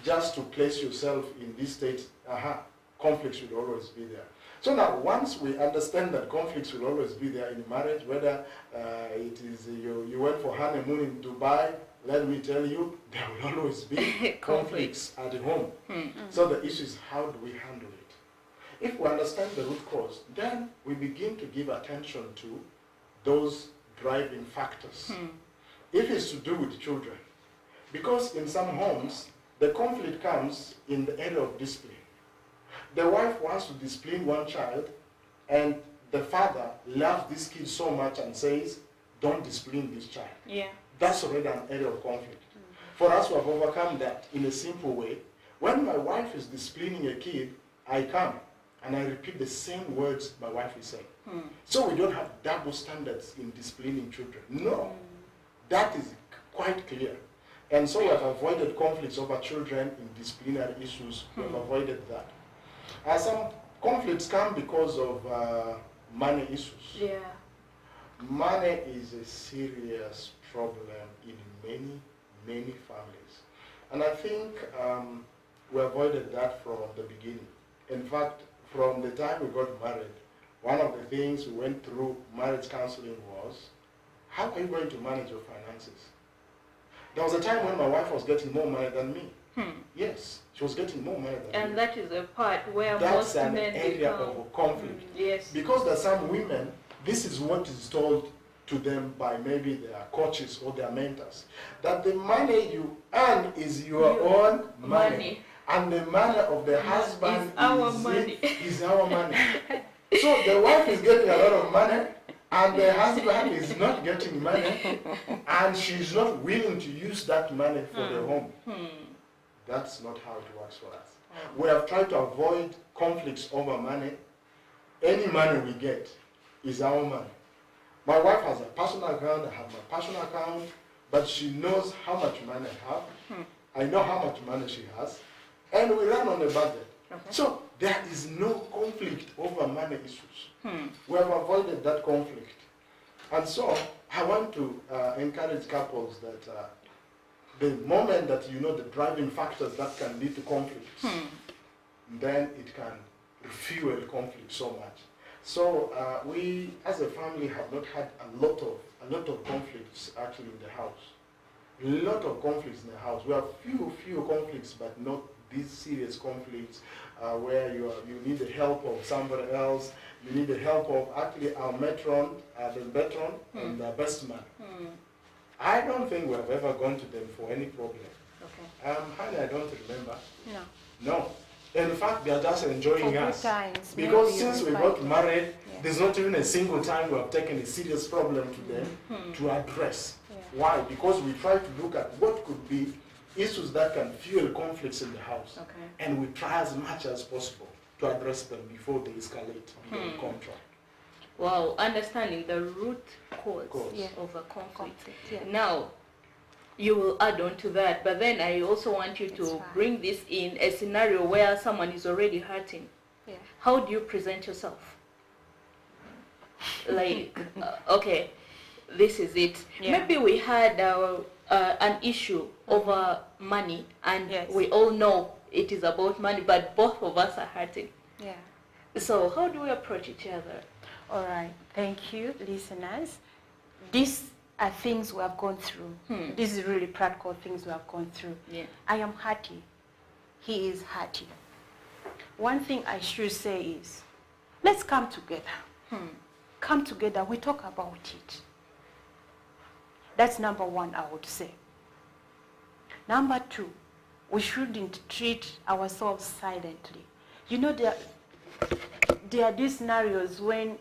just to place yourself in this state, conflicts will always be there. So now, once we understand that conflicts will always be there in marriage, whether it is you went for honeymoon in Dubai, let me tell you, there will always be conflicts at home. So the issue is, how do we handle it? If we understand the root cause, then we begin to give attention to those driving factors. If it's to do with children, because in some homes, the conflict comes in the area of discipline. The wife wants to discipline one child, and the father loves this kid so much and says, don't discipline this child. Yeah. That's already an area of conflict. For us to have overcome that in a simple way, when my wife is disciplining a kid, I come and I repeat the same words my wife is saying. So we don't have double standards in disciplining children. No, that is quite clear. And so we have avoided conflicts over children in disciplinary issues. We have avoided that. Some conflicts come because of money issues. Yeah. Money is a serious problem in many, many families. And I think we avoided that from the beginning. In fact, from the time we got married, one of the things we went through marriage counseling was, how are you going to manage your finances? There was a time when my wife was getting more money than me. Yes, she was getting more money than me. And that is a part where that's most an men area become. of conflict. Yes. Because there are some women, this is what is told to them by maybe their coaches or their mentors, that the money you earn is your own money. And the money of the husband is our money. Is our money. So the wife is getting a lot of money, and the husband is not getting money, and she's not willing to use that money for the home. That's not how it works for us. We have tried to avoid conflicts over money. Any money we get is our money. My wife has a personal account, I have my personal account, but she knows how much money I have. I know how much money she has, and we run on a budget. So there is no conflict over money issues. We have avoided that conflict. And so I want to encourage couples that the moment that you know the driving factors that can lead to conflicts, then it can fuel conflict so much. So we, as a family, have not had a lot of conflicts actually in the house. A lot of conflicts in the house. We have few conflicts, but not these serious conflicts where you need the help of somebody else. You need the help of actually our matron, the veteran, and the best man. I don't think we have ever gone to them for any problem. Honey, I don't remember. No. In fact, they are just enjoying us. Times, because since we got married, there's not even a single time we have taken a serious problem to them to address. Why? Because we try to look at what could be issues that can fuel conflicts in the house. And we try as much as possible to address them before they escalate beyond control. Well, understanding the root cause of a conflict. Now, you will add on to that, but then I also want you to bring this in a scenario where someone is already hurting. How do you present yourself? Like, okay, this is it. Maybe we had an issue over money, and we all know it is about money, but both of us are hurting. So how do we approach each other? All right, thank you, listeners. These are things we have gone through. These are really practical things we have gone through. I am hurting. He is hurting. One thing I should say is, let's come together. Come together, we talk about it. That's number one, I would say. Number two, we shouldn't treat ourselves silently. You know, there are these scenarios when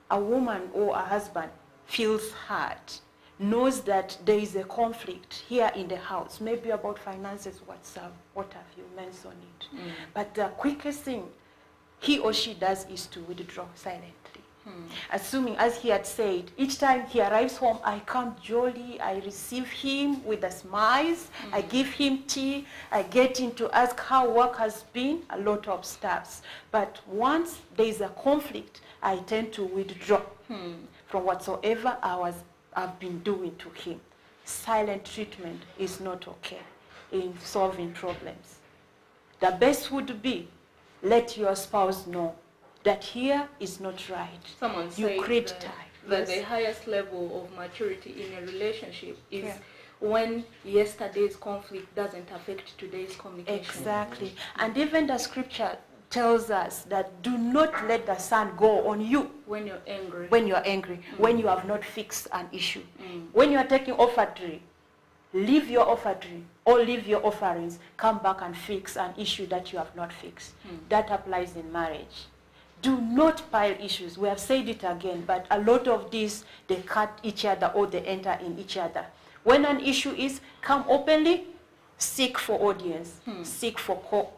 a woman or a husband feels hurt. knows that there is a conflict here in the house, maybe about finances, what have you, mentioned it. But the quickest thing he or she does is to withdraw silently. Assuming, as he had said, each time he arrives home, I come jolly, I receive him with a smile, I give him tea, I get him to ask how work has been, a lot of stuff. But once there is a conflict, I tend to withdraw from whatsoever I've been doing to him. Silent treatment is not okay in solving problems. The best would be, let your spouse know that here is not right. Someone you create time. That the highest level of maturity in a relationship is when yesterday's conflict doesn't affect today's communication. Exactly. And even the scripture tells us that do not let the sun go on you when you're angry. When you're angry, when you have not fixed an issue. When you are taking offering, leave your offering or leave your offerings, come back and fix an issue that you have not fixed. That applies in marriage. Do not pile issues. We have said it again, but a lot of these, they cut each other or they enter in each other. When an issue is, come openly, seek for audience, seek for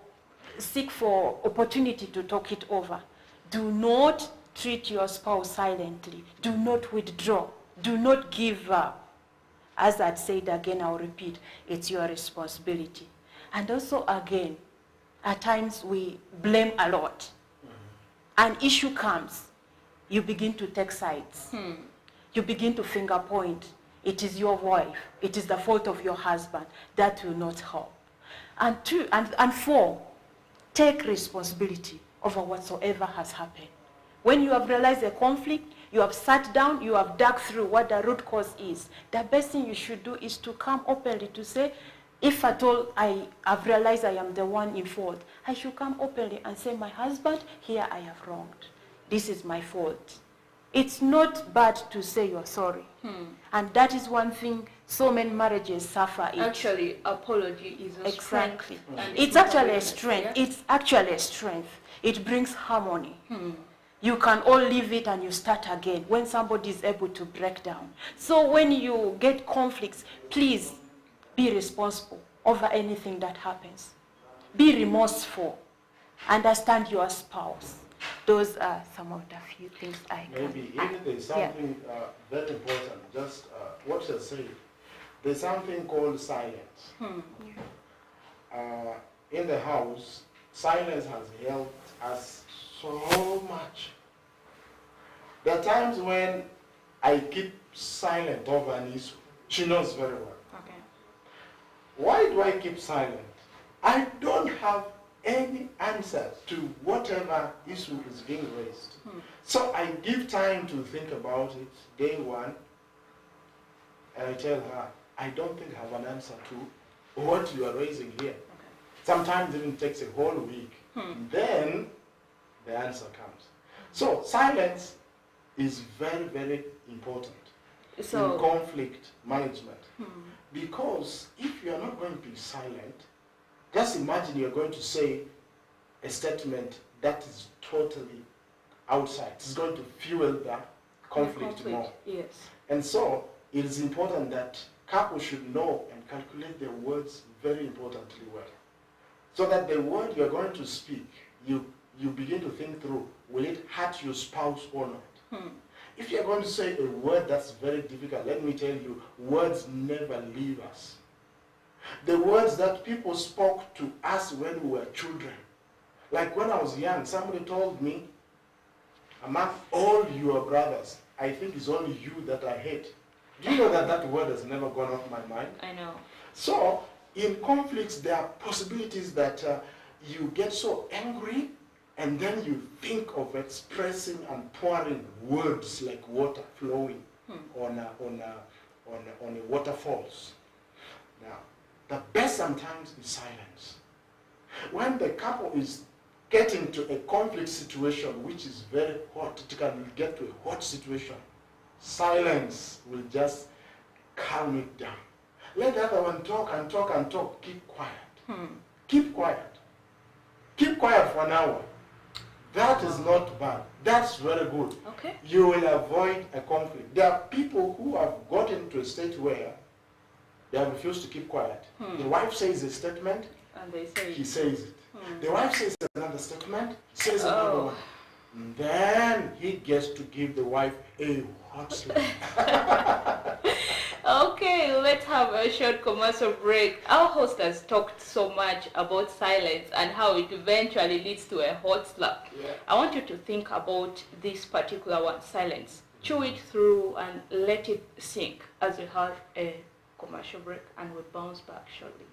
opportunity to talk it over. Do not treat your spouse silently. Do not withdraw. Do not give up. As I'd said again, I'll repeat, it's your responsibility. And also again, at times we blame a lot. An issue comes, you begin to take sides. You begin to finger point. It is your wife. It is the fault of your husband. That will not help. And four, take responsibility over whatsoever has happened. When you have realized a conflict, you have sat down, you have dug through what the root cause is. The best thing you should do is to come openly to say, if at all I have realized I am the one in fault, I should come openly and say, my husband, here I have wronged. This is my fault. It's not bad to say you're sorry. And that is one thing so many marriages suffer. Actually, apology is a strength. It's actually a strength. It's actually a strength. It brings harmony. You can all leave it and you start again when somebody is able to break down. So when you get conflicts, please be responsible over anything that happens. Be remorseful. Understand your spouse. Those are some of the few things I can Maybe even there's something very important, just what you say. There's something called silence. In the house, silence has helped us so much. There are times when I keep silent over an issue. She knows very well. Okay. Why do I keep silent? I don't have any answer to whatever issue is being raised. So I give time to think about it, day one, and I tell her, I don't think I have an answer to what you are raising here. Okay. Sometimes it even takes a whole week. Then the answer comes. So silence is very, very important in conflict management. Because if you are not going to be silent, just imagine you're going to say a statement that is totally outside. It's going to fuel the conflict more. Yes. And so it is important that couples should know and calculate their words very importantly well. So that the word you're going to speak, you begin to think through, will it hurt your spouse or not? If you're going to say a word that's very difficult, let me tell you, words never leave us. The words that people spoke to us when we were children. Like when I was young, somebody told me, among all your brothers, I think it's only you that I hate. Do you know that that word has never gone off my mind? I know. So, in conflicts, there are possibilities that you get so angry, and then you think of expressing and pouring words like water flowing on a waterfalls. Now, the best sometimes is silence. When the couple is getting to a conflict situation which is very hot, it can get to a hot situation, silence will just calm it down. Let the other one talk and talk and talk. Keep quiet. Keep quiet. Keep quiet for an hour. That is not bad. That's very good. Okay. You will avoid a conflict. There are people who have gotten to a state where they have refused to keep quiet. The wife says a statement, and they say he says it. The wife says another statement, says another one. Then he gets to give the wife a hot slap. Okay, let's have a short commercial break. Our host has talked so much about silence and how it eventually leads to a hot slap. Yeah. I want you to think about this particular one, silence. Chew it through and let it sink as we have a commercial break, and we'll bounce back shortly.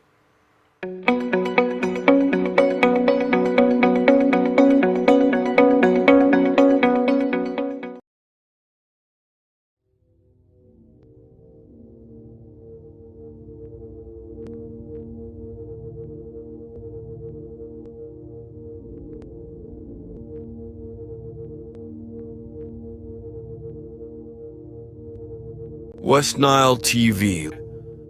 West Nile TV,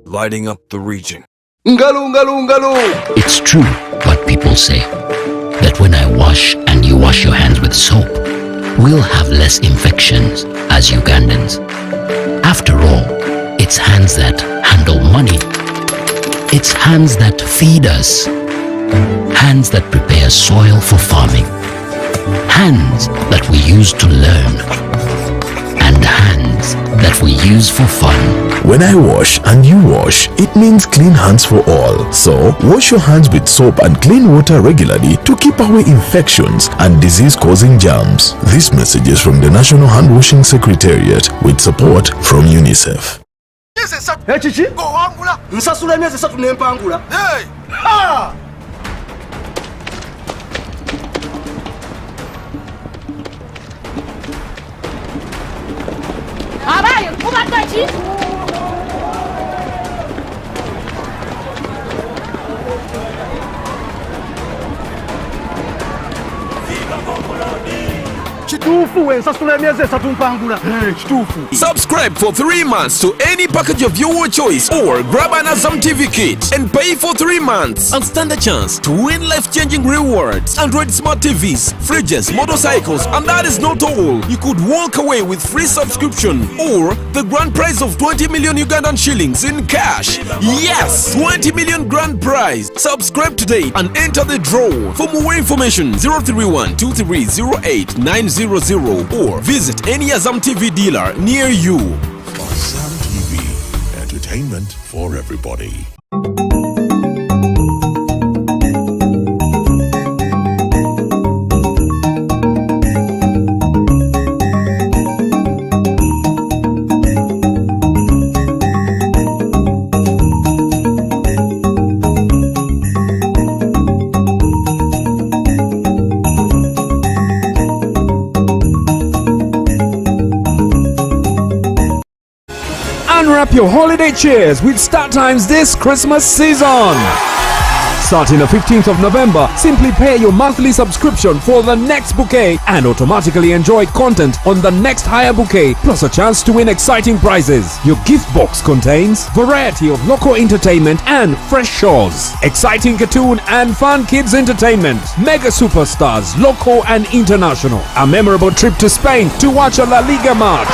lighting up the region. It's true what people say, that when I wash and you wash your hands with soap, we'll have less infections as Ugandans. After all, it's hands that handle money. It's hands that feed us. Hands that prepare soil for farming. Hands that we use to learn. And hands that we use for fun. When I wash and you wash, it means clean hands for all. So, wash your hands with soap and clean water regularly to keep away infections and disease-causing germs. This message is from the National Hand Washing Secretariat with support from UNICEF. Echichi? Nsasula emyezi 3 n'empangula. Ha! Abayo, kubadde ki? Kituufu ensasula emyezi 3 mpangula. Kituufu. Subscribe for 3 months to any package of your choice or grab an Azam TV kit and pay for 3 months and stand a chance to win life-changing rewards. Android smart TVs, fridges, motorcycles, and that is not all. You could walk away with free subscription or the grand prize of 20 million Ugandan shillings in cash. Yes, 20 million grand prize. Subscribe today and enter the draw. For more information, 031 2308 900 or visit any Azam TV dealer near you. Azam TV, entertainment for everybody. Unwrap your holiday cheers with StarTimes this Christmas season. Starting the 15th of November, simply pay your monthly subscription for the next bouquet and automatically enjoy content on the next higher bouquet, plus a chance to win exciting prizes. Your gift box contains variety of local entertainment and fresh shows, exciting cartoon and fun kids entertainment, mega superstars, local and international, a memorable trip to Spain to watch a La Liga match.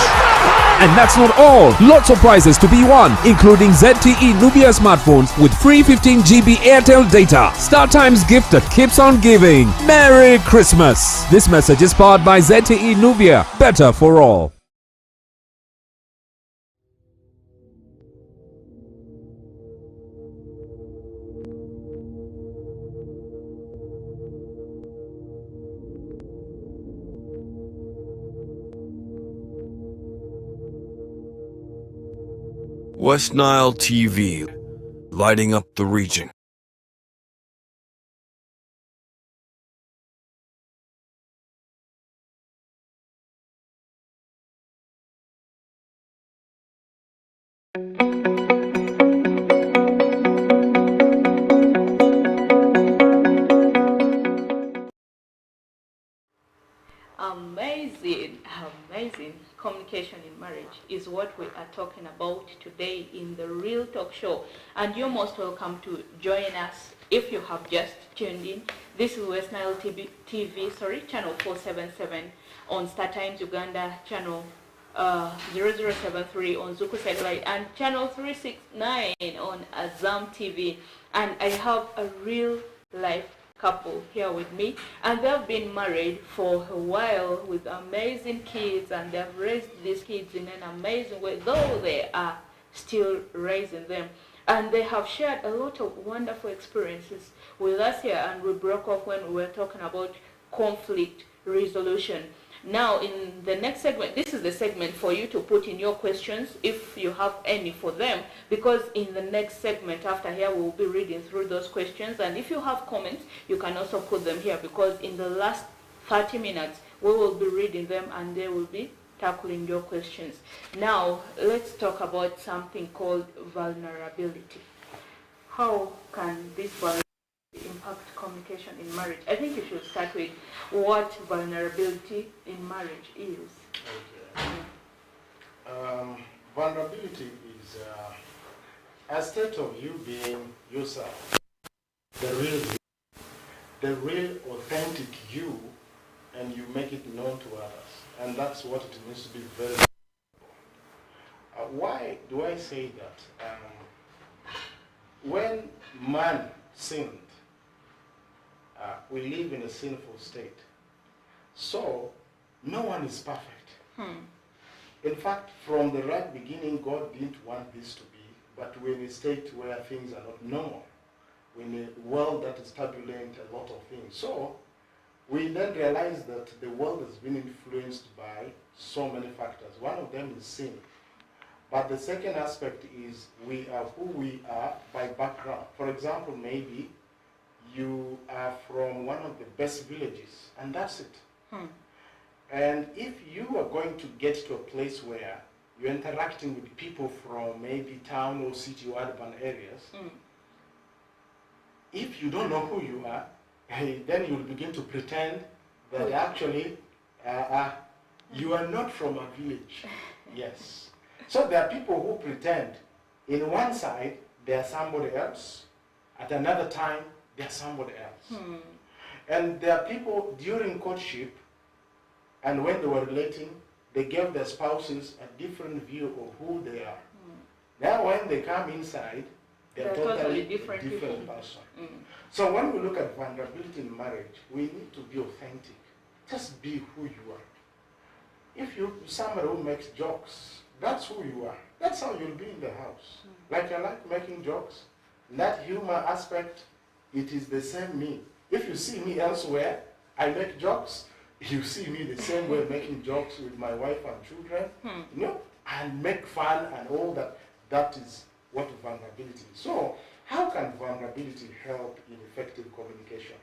And that's not all. Lots of prizes to be won, including ZTE Nubia smartphones with free 15 GB Airtel data. StarTimes gift that keeps on giving. Merry Christmas. This message is powered by ZTE Nubia. Better for all. West Nile TV, lighting up the region. Amazing communication in marriage is what we are talking about today in the Real Talk Show, and you're most welcome to join us. If you have just tuned in, This is West Nile TV, channel 477 on Star Times Uganda, channel 0073 on Zuku Satellite, and channel 369 on Azam TV. And I have a real life couple here with me, and they've been married for a while with amazing kids, and they've raised these kids in an amazing way, though they are still raising them. And they have shared a lot of wonderful experiences with us here, and we broke off when we were talking about conflict resolution. Now, in the next segment, this is the segment for you to put in your questions if you have any for them, because in the next segment after here, we'll be reading through those questions. And if you have comments, you can also put them here, because in the last 30 minutes, we will be reading them and they will be tackling your questions. Now, let's talk about something called vulnerability. How can this vulnerability impact communication in marriage? I think you should start with what vulnerability in marriage is. Okay. Vulnerability is a state of you being yourself, the real authentic you, and you make it known to others. And that's what it needs to be very important. Why do I say that? When man sinned, we live in a sinful state. So, no one is perfect. In fact, from the right beginning, God didn't want this to be, but we're in a state where things are not normal. We're in a world that is turbulent, a lot of things. So, we then realize that the world has been influenced by so many factors. One of them is sin. But the second aspect is we are who we are by background. For example, maybe you are from one of the best villages, and that's it. And if you are going to get to a place where you're interacting with people from maybe town or city or urban areas, if you don't know who you are, then you'll begin to pretend that actually you are not from a village. Yes. So there are people who pretend in one side they are somebody else, at another time they are somebody else. And there are people during courtship, and when they were relating, they gave their spouses a different view of who they are. Now when they come inside, they're totally different person. So when we look at vulnerability in marriage, we need to be authentic. Just be who you are. If you're somebody who makes jokes, that's who you are. That's how you'll be in the house. Like I like making jokes. That humor aspect, it is the same me. If you see me elsewhere, I make jokes. You see me the same way making jokes with my wife and children. You know, and make fun and all that. That is what vulnerability is. So, how can vulnerability help in effective communication?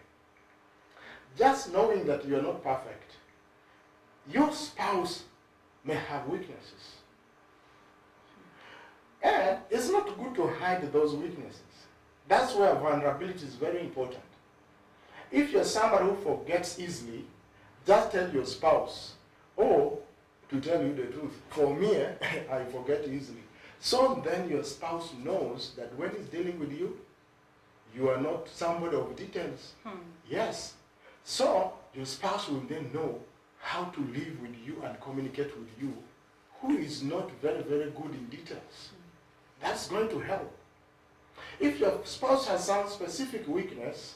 Just knowing that you are not perfect. Your spouse may have weaknesses. And it's not good to hide those weaknesses. That's where vulnerability is very important. If you're somebody who forgets easily, just tell your spouse, or to tell you the truth, for me, I forget easily. So then your spouse knows that when he's dealing with you, you are not somebody of details. Yes. So your spouse will then know how to live with you and communicate with you, who is not very, very good in details. That's going to help. If your spouse has some specific weakness,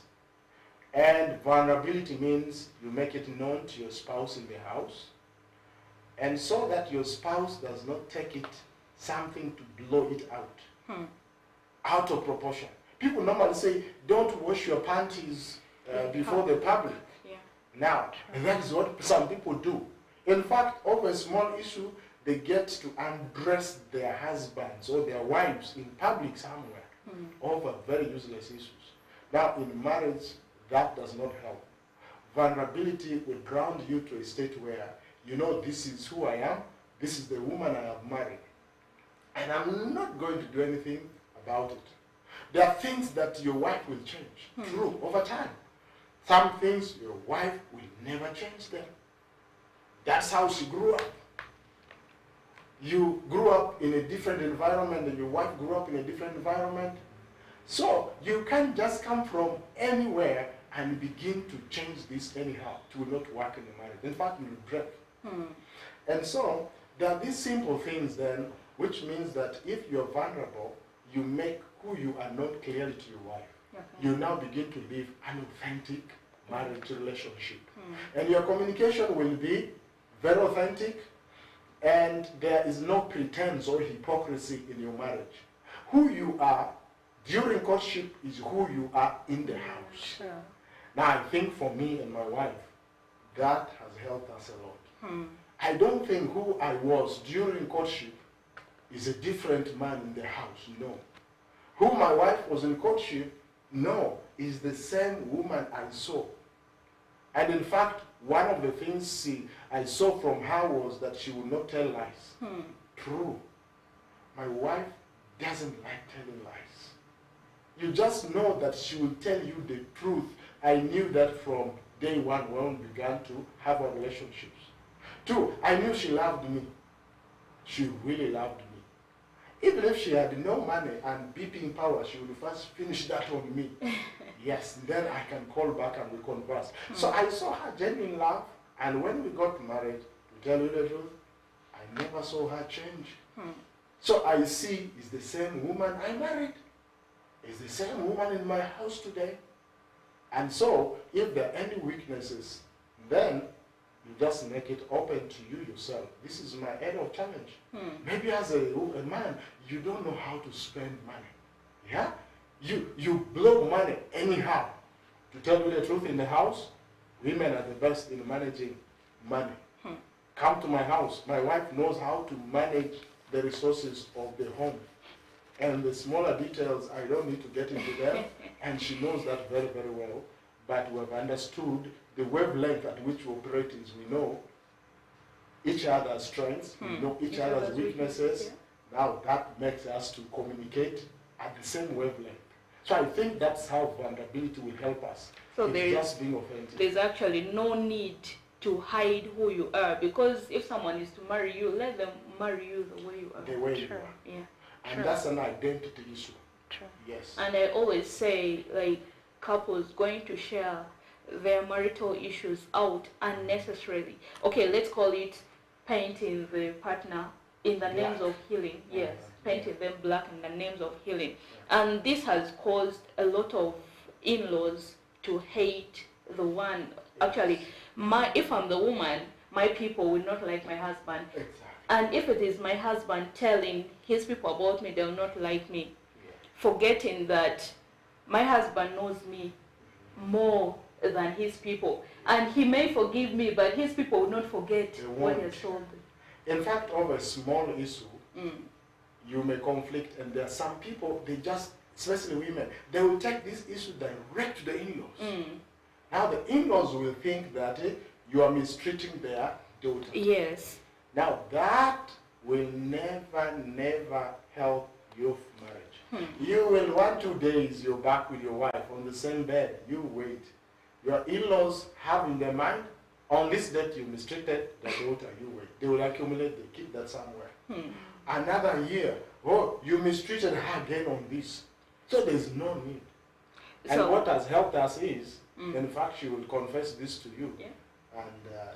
and vulnerability means you make it known to your spouse in the house, and so that your spouse does not take it something to blow it out of proportion. People normally say, don't wash your panties before the public. Now, that is what some people do. In fact, over a small issue, they get to undress their husbands or their wives in public somewhere over very useless issues. Now, in marriage, that does not help. Vulnerability will ground you to a state where you know this is who I am, this is the woman I have married, and I'm not going to do anything about it. There are things that your wife will change, true, over time. Some things your wife will never change them. That's how she grew up. You grew up in a different environment and your wife grew up in a different environment. So you can't just come from anywhere and begin to change this anyhow, it will not work in the marriage. In fact, it will break. And so, there are these simple things then, which means that if you're vulnerable, you make who you are known clearly to your wife. Okay. You now begin to live an authentic marriage relationship. And your communication will be very authentic, and there is no pretense or hypocrisy in your marriage. Who you are during courtship is who you are in the house. Sure. Now, I think for me and my wife, that has helped us a lot. I don't think who I was during courtship is a different man in the house, no. Who my wife was in courtship, no, is the same woman I saw. And in fact, one of the things I saw from her was that she would not tell lies. True. My wife doesn't like telling lies. You just know that she will tell you the truth. I knew that from day one when we began to have our relationships. Two, I knew she loved me. She really loved me. Even if she had no money and beeping power, she would first finish that on me. Yes, then I can call back and we converse. So I saw her genuine love, and when we got married, to tell you the truth, I never saw her change. So I see it's the same woman I married. It's the same woman in my house today. And so, if there are any weaknesses, then you just make it open to you yourself. This is my area of challenge. Maybe as a man, you don't know how to spend money. Yeah? You blow money anyhow. To tell you the truth, in the house, women are the best in managing money. Come to my house. My wife knows how to manage the resources of the home. And the smaller details, I don't need to get into them. And she knows that very, very well. But we have understood the wavelength at which we operate is we know each other's strengths, we know each other's weaknesses. Now that makes us to communicate at the same wavelength. So I think that's how vulnerability will help us. So it's just being authentic. There's actually no need to hide who you are, because if someone is to marry you, let them marry you the way you are. The way you are. Yeah. And that's an identity issue. True. Yes. And I always say, like, couples going to share their marital issues out unnecessarily. Okay, let's call it painting the partner in the names of healing. Yes, painting them black in the names of healing. And this has caused a lot of in-laws to hate the one. Actually, if I'm the woman, my people will not like my husband. Exactly. And if it is my husband telling his people about me, they'll not like me. Forgetting that my husband knows me more than his people. And he may forgive me, but his people will not forget what he has told them. In fact, over a small issue, you may conflict, and there are some people, they just, especially women, they will take this issue direct to the in-laws. Now the in-laws will think that you are mistreating their daughter. Yes. Now that will never, never help your marriage. You will 1-2 days, you're back with your wife on the same bed. You wait. Your in-laws have in their mind, on this date you mistreated the daughter, you wait. They will accumulate, they keep that somewhere. Another year, oh, you mistreated her again on this. So there's no need. And what has helped us is, in fact, she will confess this to you. Yeah. And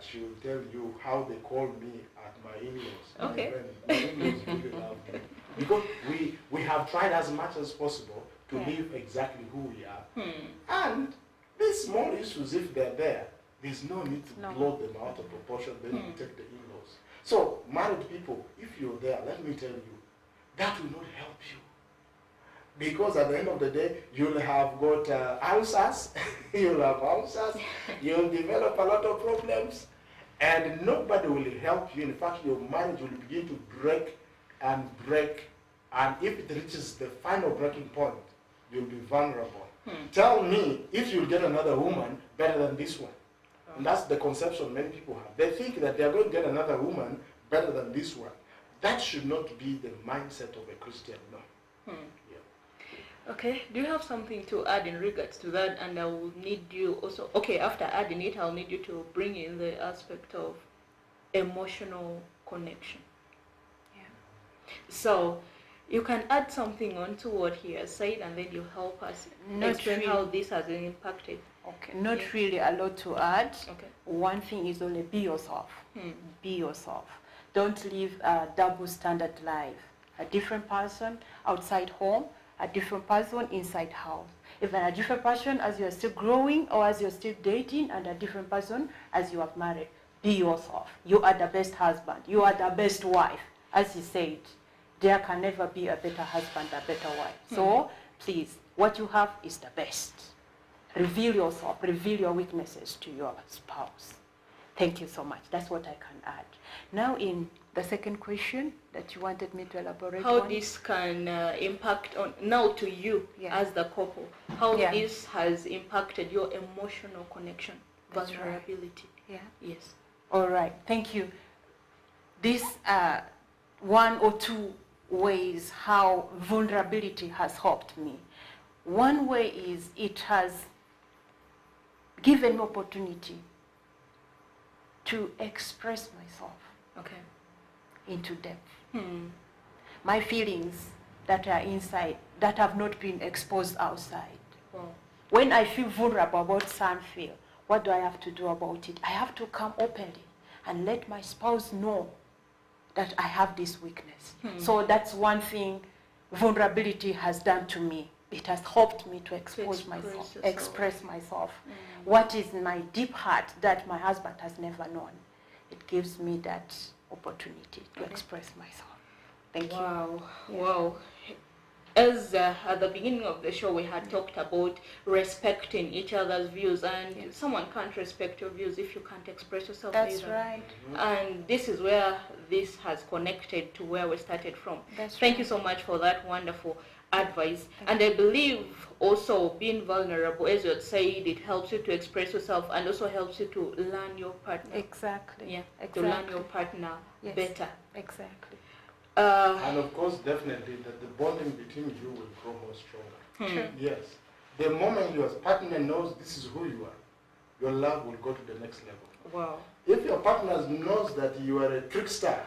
she will tell you how they call me at my in-laws. Okay. My in-laws really love me. Because we have tried as much as possible to live exactly who we are. And these small issues, if they're there, there's no need to blow them out of proportion, then you take the in-laws. So, married people, if you're there, let me tell you, that will not help you. Because at the end of the day, you'll have got ulcers, you'll develop a lot of problems, and nobody will help you. In fact, your marriage will begin to break, and if it reaches the final breaking point, you'll be vulnerable. Tell me if you'll get another woman better than this one. And that's the conception many people have. They think that they're going to get another woman better than this one. That should not be the mindset of a Christian, no. Okay, do you have something to add in regards to that? And I will need you also, okay, after adding it, I'll need you to bring in the aspect of emotional connection. Yeah. So, you can add something on to what he has said, and then you help us explain how this has impacted. Okay, not really a lot to add. Okay. One thing is only be yourself. Be yourself. Don't live a double standard life. A different person outside home, a different person inside house. Even a different person as you are still growing or as you're still dating, and a different person as you have married. Be yourself. You are the best husband. You are the best wife. As he said, there can never be a better husband, a better wife. So please, what you have is the best. Reveal yourself, reveal your weaknesses to your spouse. Thank you so much. That's what I can add. Now in the second question that you wanted me to elaborate how on. this can impact on, now to you as the couple, how this has impacted your emotional connection, vulnerability. Yeah. Yes. All right, thank you. These are one or two ways how vulnerability has helped me. One way is it has given me opportunity to express myself into depth. My feelings that are inside, that have not been exposed outside. When I feel vulnerable about something, what do I have to do about it? I have to come openly and let my spouse know that I have this weakness. So that's one thing vulnerability has done to me. It has helped me to expose myself, express myself. What is in my deep heart that my husband has never known. It gives me that opportunity to express myself. Thank you. Wow. As at the beginning of the show, we had talked about respecting each other's views, and someone can't respect your views if you can't express yourself. That's either. right. And this is where this has connected to where we started from. Thank you so much for that wonderful advice. And I believe also being vulnerable, as you had said, it helps you to express yourself and also helps you to learn your partner. Exactly. Yeah, to learn your partner better. Exactly. And of course, definitely, that the bonding between you will grow more stronger. Yes. The moment your partner knows this is who you are, your love will go to the next level. Wow. If your partner knows that you are a trickster,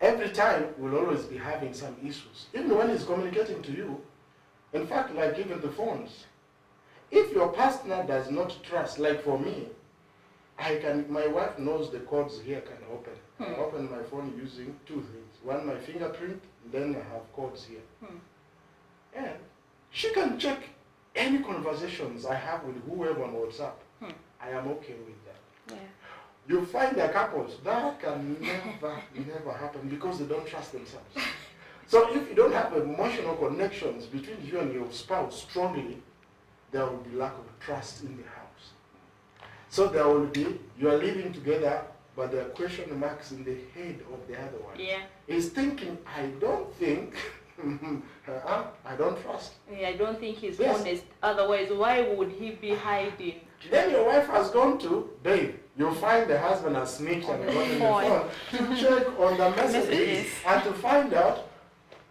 every time will always be having some issues. Even when he's communicating to you, in fact, like even the phones, if your partner does not trust, like for me, my wife knows the codes here can open. I open my phone using two things. One, my fingerprint, then I have codes here. And she can check any conversations I have with whoever on WhatsApp. I am okay with that. Yeah. You find the couples, that can never happen because they don't trust themselves. So if you don't have emotional connections between you and your spouse strongly, there will be lack of trust in the house. So there will be, you are living together, but there are question marks in the head of the other one. Yeah. He's thinking, I don't think, I don't trust. Yeah, I don't think he's honest. Otherwise, why would he be hiding? Then your wife has gone to, babe, you'll find the husband has snitched and got in the phone to check on the messages and to find out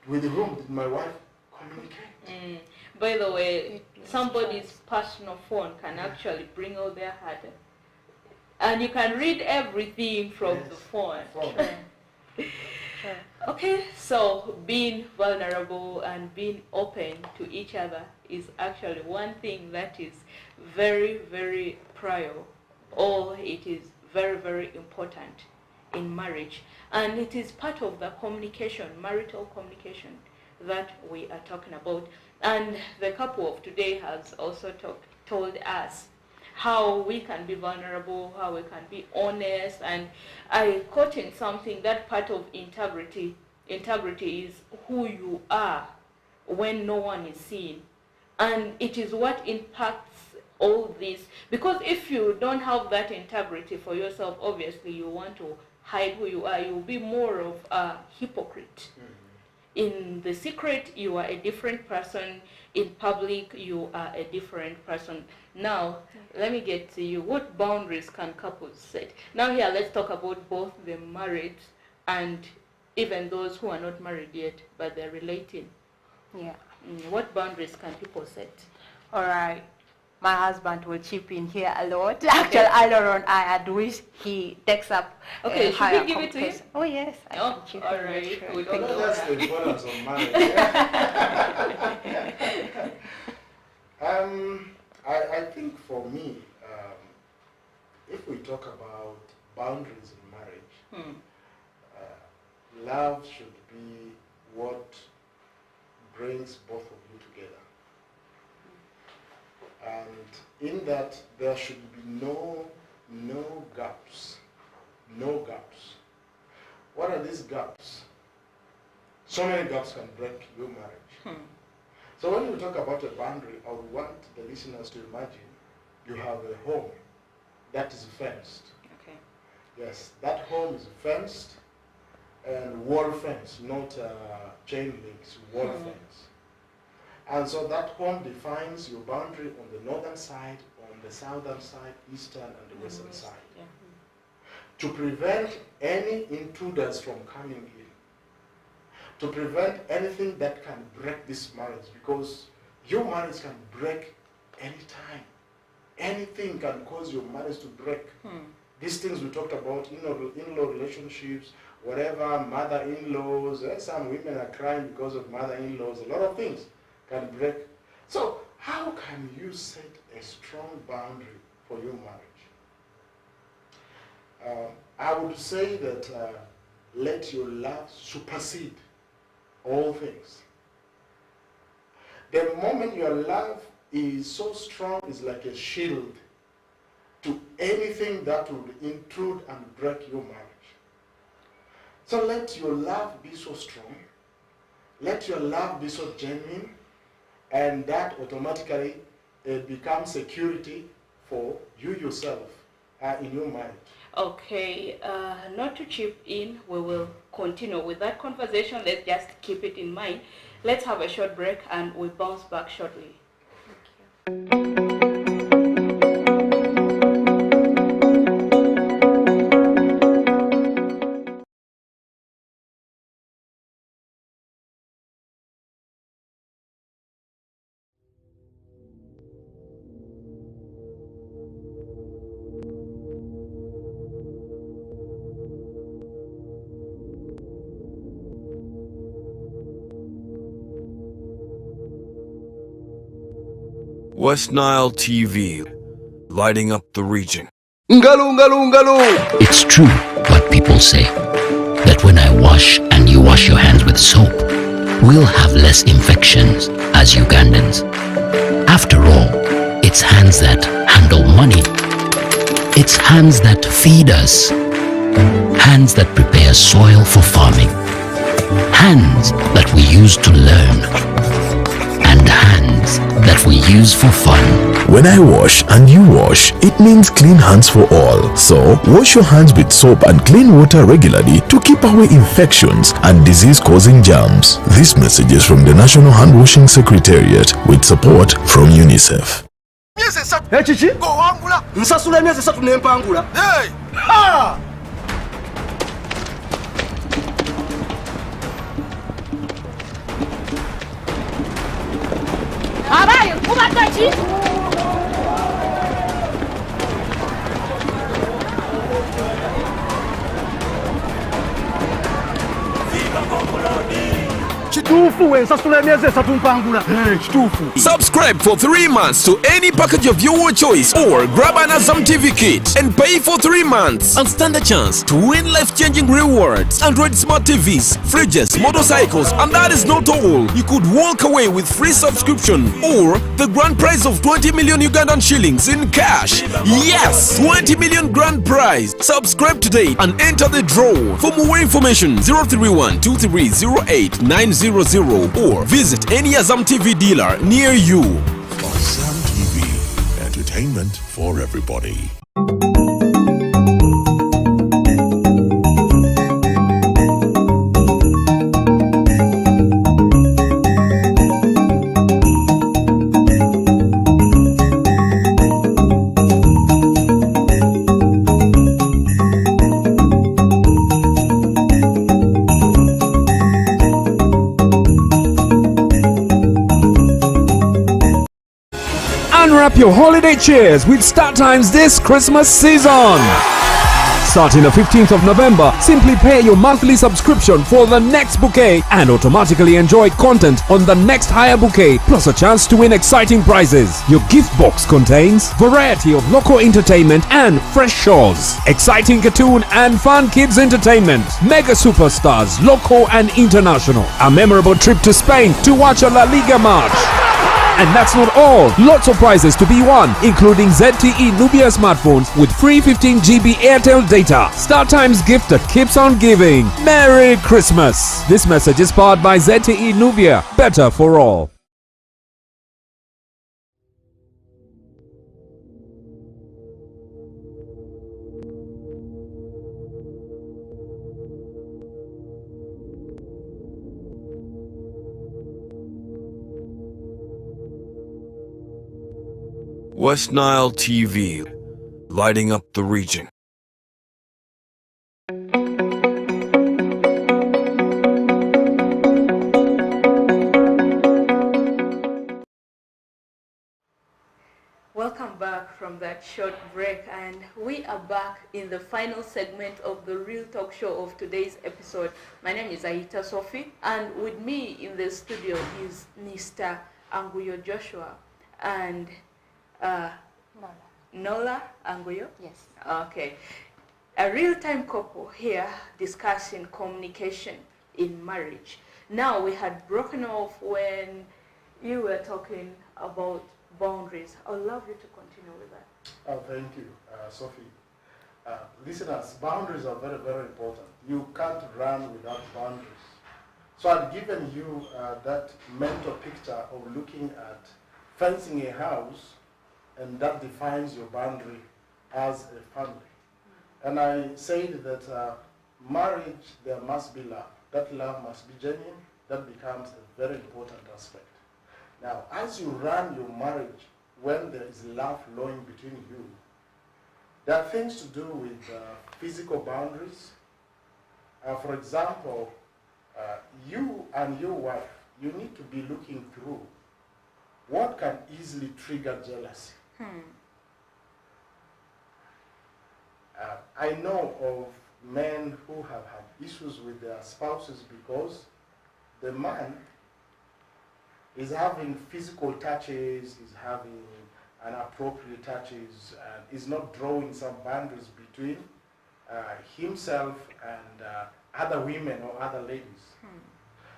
with whom did my wife communicate. By the way, somebody's personal phone can actually bring out their heart. And you can read everything from the phone. Okay, so being vulnerable and being open to each other is actually one thing that is very, very prior, or it is very, very important in marriage. And it is part of the communication, marital communication, that we are talking about. And the couple of today has also told us how we can be vulnerable, how we can be honest. And I caught in something that part of integrity is who you are when no one is seeing. And it is what impacts all this. Because if you don't have that integrity for yourself, obviously you want to hide who you are. You'll be more of a hypocrite. In the secret, you are a different person. In public, you are a different person. Now, let me get to you. What boundaries can couples set? Now here, let's talk about both the married and even those who are not married yet, but they're relating. Yeah. What boundaries can people set? All right. My husband will chip in here a lot. Actually, earlier on, I had wished he takes up. Okay, should we give it to you? Oh, yes. All right. We don't know that's the importance of marriage. I think for me, if we talk about boundaries in marriage, love should be what brings both of you together. And in that, there should be no gaps. No gaps. What are these gaps? So many gaps can break your marriage. So when we talk about a boundary, I would want the listeners to imagine you have a home that is fenced. Okay. Yes, that home is fenced and wall fence, not chain links, wall fence. And so that home defines your boundary on the northern side, on the southern side, eastern and the western side. Yeah. To prevent any intruders from coming in. To prevent anything that can break this marriage, because your marriage can break anytime. Anything can cause your marriage to break. These things we talked about, in-law relationships, whatever, mother-in-laws, some women are crying because of mother-in-laws, a lot of things can break. So how can you set a strong boundary for your marriage? I would say that let your love supersede all things. The moment your love is so strong, it's like a shield to anything that would intrude and break your marriage. So let your love be so strong, let your love be so genuine, and that automatically becomes security for you yourself in your marriage. Okay, not to chip in, we will continue with that conversation. Let's just keep it in mind. Let's have a short break and we'll bounce back shortly. Thank you. West Nile TV, lighting up the region. It's true what people say, that when I wash and you wash your hands with soap, we'll have less infections as Ugandans. After all, it's hands that handle money. It's hands that feed us. Hands that prepare soil for farming. Hands that we use to learn. And hands that we use for fun. When I wash and you wash, it means clean hands for all. So, wash your hands with soap and clean water regularly to keep away infections and disease-causing germs. This message is from the National Hand Washing Secretariat with support from UNICEF. Abaye, ubatoki. Subscribe for 3 months to any package of your choice or grab an Azam TV kit and pay for 3 months and stand a chance to win life-changing rewards. Android smart TVs, fridges, motorcycles, and that is not all. You could walk away with free subscription or the grand prize of 20 million Ugandan shillings in cash. Yes, 20 million grand prize. Subscribe today and enter the draw. For more information, 031 2308 900 or visit any Azam TV dealer near you. Azam TV, entertainment for everybody. Unwrap your holiday cheers with Start Times this Christmas season. Starting the 15th of November, simply pay your monthly subscription for the next bouquet and automatically enjoy content on the next higher bouquet, plus a chance to win exciting prizes. Your gift box contains variety of local entertainment and fresh shows, exciting cartoon and fun kids entertainment, mega superstars, local and international, a memorable trip to Spain to watch a La Liga match. And that's not all. Lots of prizes to be won, including ZTE Nubia smartphones with free 15 GB Airtel data. StarTime's gift that keeps on giving. Merry Christmas. This message is powered by ZTE Nubia. Better for all. West Nile TV, lighting up the region. Welcome back from that short break, and we are back in the final segment of the Real Talk Show of today's episode. My name is Aita Sophie, and with me in the studio is Mr. Anguyo Joshua and Nola Anguyo? Yes. Okay. A real-time couple here discussing communication in marriage. Now, we had broken off when you were talking about boundaries. I would love you to continue with that. Oh, thank you, Sophie. Listeners, boundaries are very, very important. You can't run without boundaries. So I've given you that mental picture of looking at fencing a house, and that defines your boundary as a family. And I said that marriage, there must be love. That love must be genuine. That becomes a very important aspect. Now, as you run your marriage, when there is love flowing between you, there are things to do with physical boundaries. For example, you and your wife, you need to be looking through what can easily trigger jealousy. I know of men who have had issues with their spouses because the man is having physical touches, is having inappropriate touches, and is not drawing some boundaries between himself and other women or other ladies.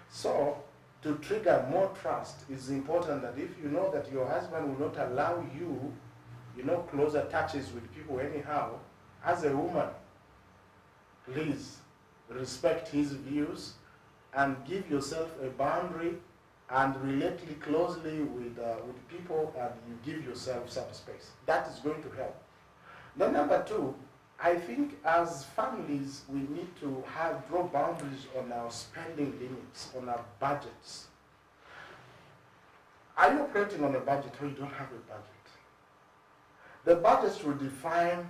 So, to trigger more trust, it's important that if you know that your husband will not allow you, closer touches with people anyhow, as a woman, please respect his views and give yourself a boundary and relate closely with people, and you give yourself some space. That is going to help. Then number two, I think as families, we need to draw boundaries on our spending limits, on our budgets. Are you operating on a budget or you don't have a budget? The budgets will define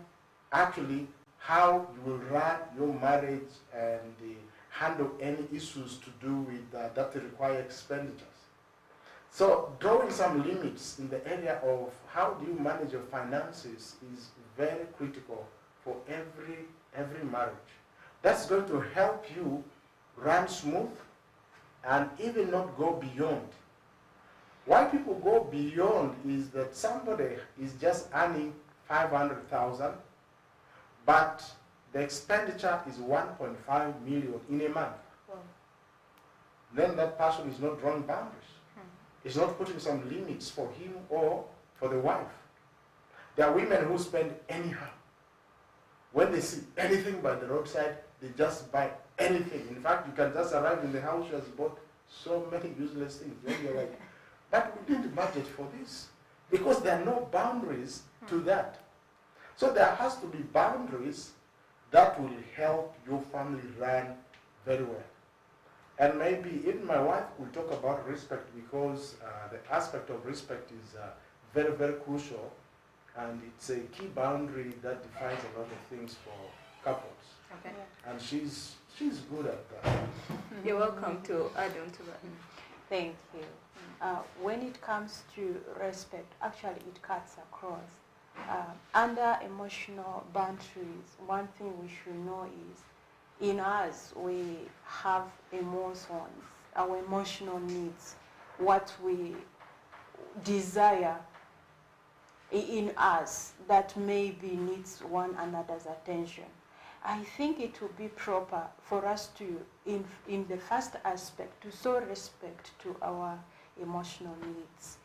actually how you will run your marriage and handle any issues to do with that require expenditures. So drawing some limits in the area of how do you manage your finances is very critical for every marriage. That's going to help you run smooth and even not go beyond. Why people go beyond is that somebody is just earning 500,000, but the expenditure is 1.5 million in a month. Wow. Then that person is not drawing boundaries. It's not putting some limits for him or for the wife. There are women who spend anyhow. When they see anything by the roadside, they just buy anything. In fact, you can just arrive in the house, she has bought so many useless things. Then you're like, but we didn't budget for this. Because there are no boundaries to that. So there has to be boundaries that will help your family run very well. And maybe even my wife will talk about respect, because the aspect of respect is very, very crucial. And it's a key boundary that defines a lot of things for couples. Okay. And she's good at that. You're welcome to add on to that. Thank you. When it comes to respect, actually it cuts across Under emotional boundaries, one thing we should know is in us we have emotions, our emotional needs, what we desire in us that maybe needs one another's attention. I think it would be proper for us to, in the first aspect, to show respect to our emotional needs.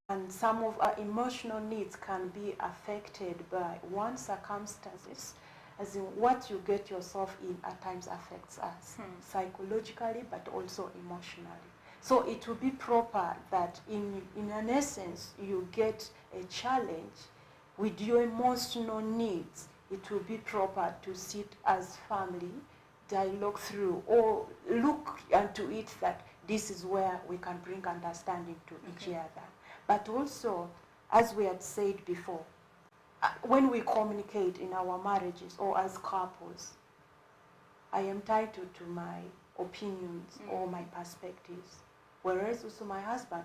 And some of our emotional needs can be affected by one circumstances, as in what you get yourself in at times affects us, psychologically but also emotionally. So it will be proper that in an essence you get a challenge with your emotional needs. It will be proper to sit as family, dialogue through, or look into it that this is where we can bring understanding to each other. But also, as we had said before, when we communicate in our marriages or as couples, I am entitled to my opinions or my perspectives, whereas also my husband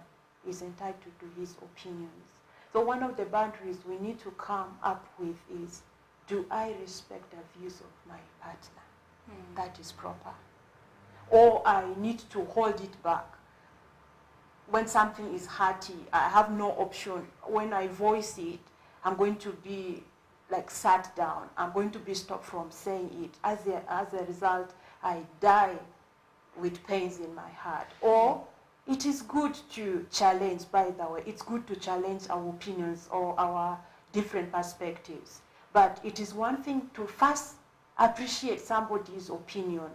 is entitled to his opinions. So one of the boundaries we need to come up with is, do I respect the views of my partner? That is proper. Or I need to hold it back. When something is hearty, I have no option. When I voice it, I'm going to be like sat down. I'm going to be stopped from saying it. As a result, I die with pains in my heart. Or it is good to challenge, by the way. It's good to challenge our opinions or our different perspectives. But it is one thing to first appreciate somebody's opinion,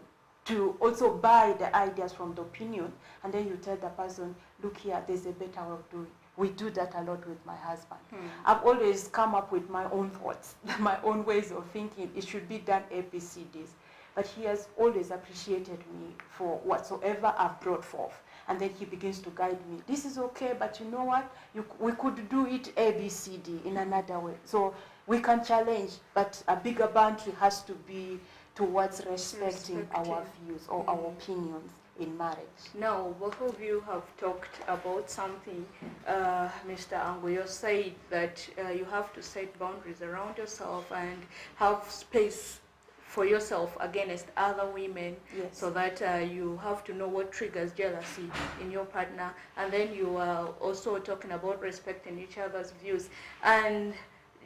to also buy the ideas from the opinion, and then you tell the person, look here, there's a better way of doing. We do that a lot with my husband. I've always come up with my own thoughts, my own ways of thinking. It should be done ABCDs. But he has always appreciated me for whatsoever I've brought forth. And then he begins to guide me. This is okay, but you know what? We could do it ABCD in another way. So we can challenge, but a bigger boundary has to be towards respecting our views or our opinions in marriage. Now, both of you have talked about something. Mr. Anguyo said that you have to set boundaries around yourself and have space for yourself against other women, so that you have to know what triggers jealousy in your partner. And then you are also talking about respecting each other's views. And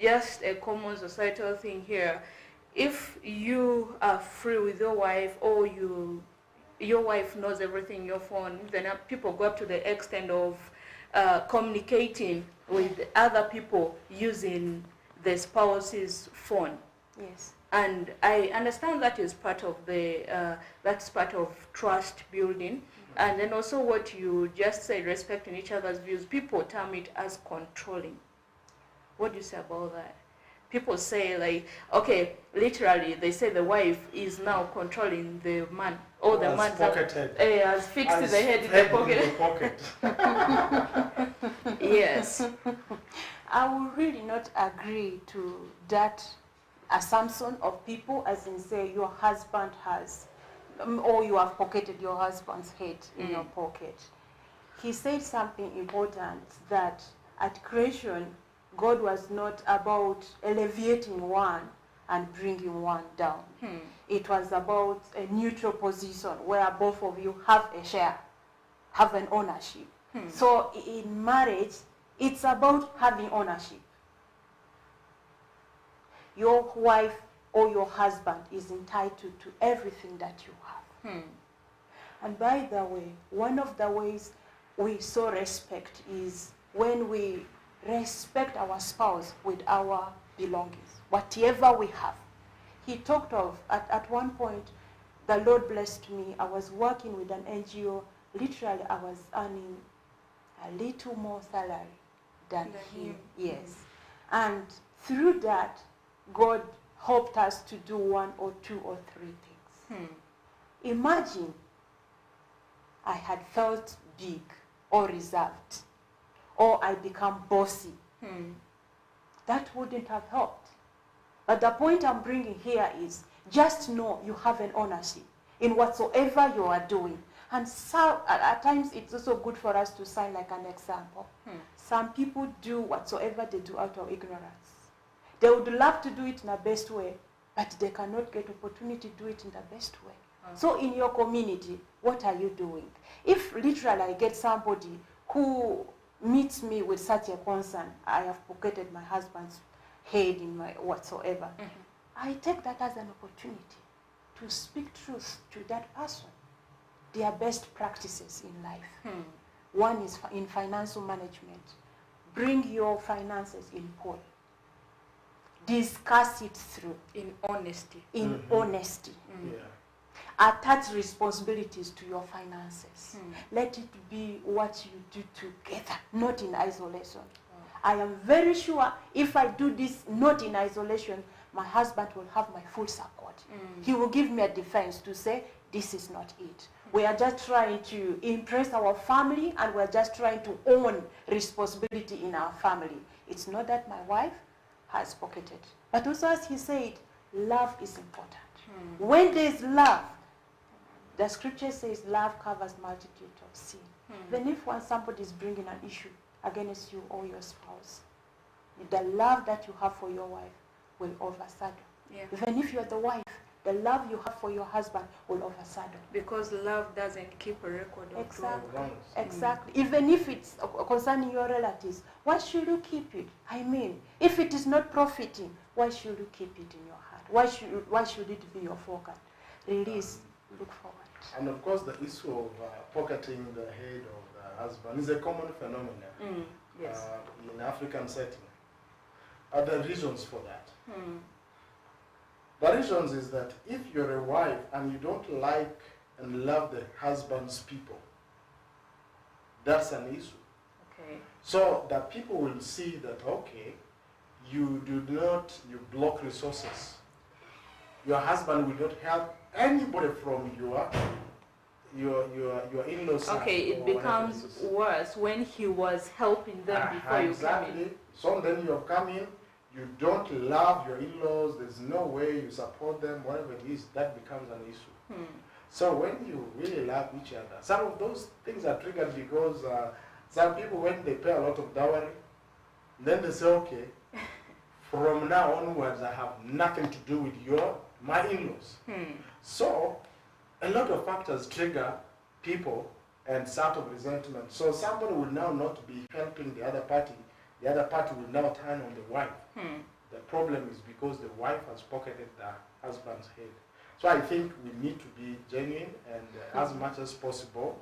just a common societal thing here, if you are free with your wife, or your wife knows everything in your phone, then people go up to the extent of communicating with other people using the spouse's phone. Yes. And I understand that is part of that's part of trust building. And then also what you just said, respecting each other's views, people term it as controlling. What do you say about that? People say, like, okay, literally, they say the wife is now controlling the man, or the man has fixed the head in the pocket. Yes. I would really not agree to that assumption of people, as in say your husband has, or you have pocketed your husband's head in your pocket. He said something important, that at creation, God was not about alleviating one and bringing one down. It was about a neutral position where both of you have a share, have an ownership. So in marriage, it's about having ownership. Your wife or your husband is entitled to everything that you have. And by the way, one of the ways we show respect is when we respect our spouse with our belongings, whatever we have. He talked of, at one point, the Lord blessed me. I was working with an NGO. Literally, I was earning a little more salary than him. Yes. And through that, God helped us to do 1 or 2 or 3 things. Imagine I had felt big or reserved, or I become bossy. That wouldn't have helped. But the point I'm bringing here is, just know you have an ownership in whatsoever you are doing. And so at times it's also good for us to sign like an example. Some people do whatsoever they do out of ignorance. They would love to do it in the best way, but they cannot get opportunity to do it in the best way. So in your community, what are you doing? If literally I get somebody who meets me with such a concern, I have pocketed my husband's head in my whatsoever, I take that as an opportunity to speak truth to that person. Their best practices in life. One is in financial management. Bring your finances in pool. Discuss it through. In honesty. In honesty. Yeah. Attach responsibilities to your finances. Let it be what you do together, not in isolation. I am very sure if I do this not in isolation, my husband will have my full support. He will give me a defense to say, this is not it. We are just trying to impress our family, and we're just trying to own responsibility in our family. It's not that my wife has pocketed. But also, as he said, love is important. When there's love, the scripture says love covers multitude of sin. Then if somebody is bringing an issue against you or your spouse, the love that you have for your wife will overshadow. Even if you're the wife, the love you have for your husband will overshadow. Because love doesn't keep a record of Exactly. Exactly. Even if it's concerning your relatives, why should you keep it? I mean, if it is not profiting, why should you keep it in your heart? Why should it be your focus? Release, look forward. And of course, the issue of pocketing the head of the husband is a common phenomenon in African setting. Are there reasons for that? The reasons is that if you're a wife and you don't like and love the husband's people, that's an issue. Okay. So that people will see that, okay, you block resources. Your husband will not help anybody from your in-laws. Okay, it becomes worse when he was helping them before you came in. So then you have come in, you don't love your in-laws, there's no way you support them, whatever it is, that becomes an issue. So when you really love each other, some of those things are triggered because some people, when they pay a lot of dowry, then they say, okay, from now onwards I have nothing to do with my in-laws. So a lot of factors trigger people and sort of resentment. So somebody will now not be helping the other party. The other party will now turn on the wife. The problem is because the wife has pocketed the husband's head. So I think we need to be genuine and as much as possible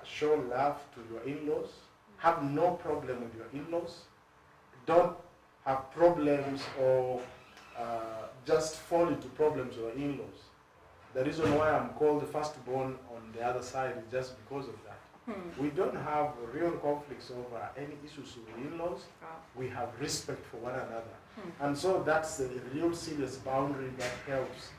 show love to your in-laws. Have no problem with your in-laws. Don't have problems or just fall into problems with your in-laws. The reason why I'm called the firstborn on the other side is just because of that. We don't have real conflicts over any issues with in-laws. We have respect for one another. And so that's a real serious boundary that helps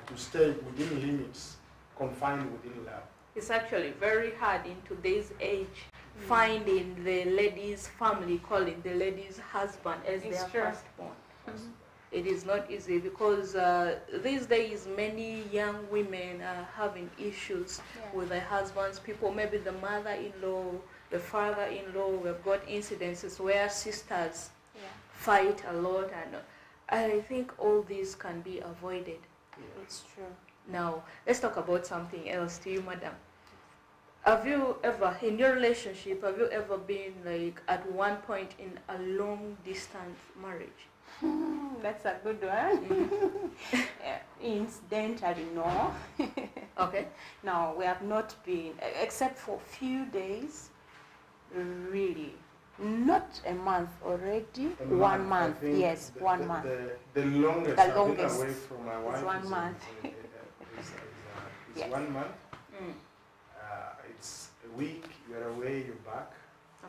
to stay within limits, confined within love. It's actually very hard in today's age finding the lady's family calling the lady's husband as their firstborn. It is not easy because these days many young women are having issues with their husbands, people, maybe the mother-in-law, the father-in-law. We've got incidences where sisters fight a lot, and I think all these can be avoided. It's true. Now, let's talk about something else to you, madam. Have you ever, in your relationship, have you ever been like at one point in a long-distance marriage? That's a good one. Incidentally, no. Okay. No, we have not been, except for a few days, really. Not a month already. 1 month, yes, 1 month. The longest I've been away from my wife is 1 month. It's 1 month. It's a week, you're away, you're back.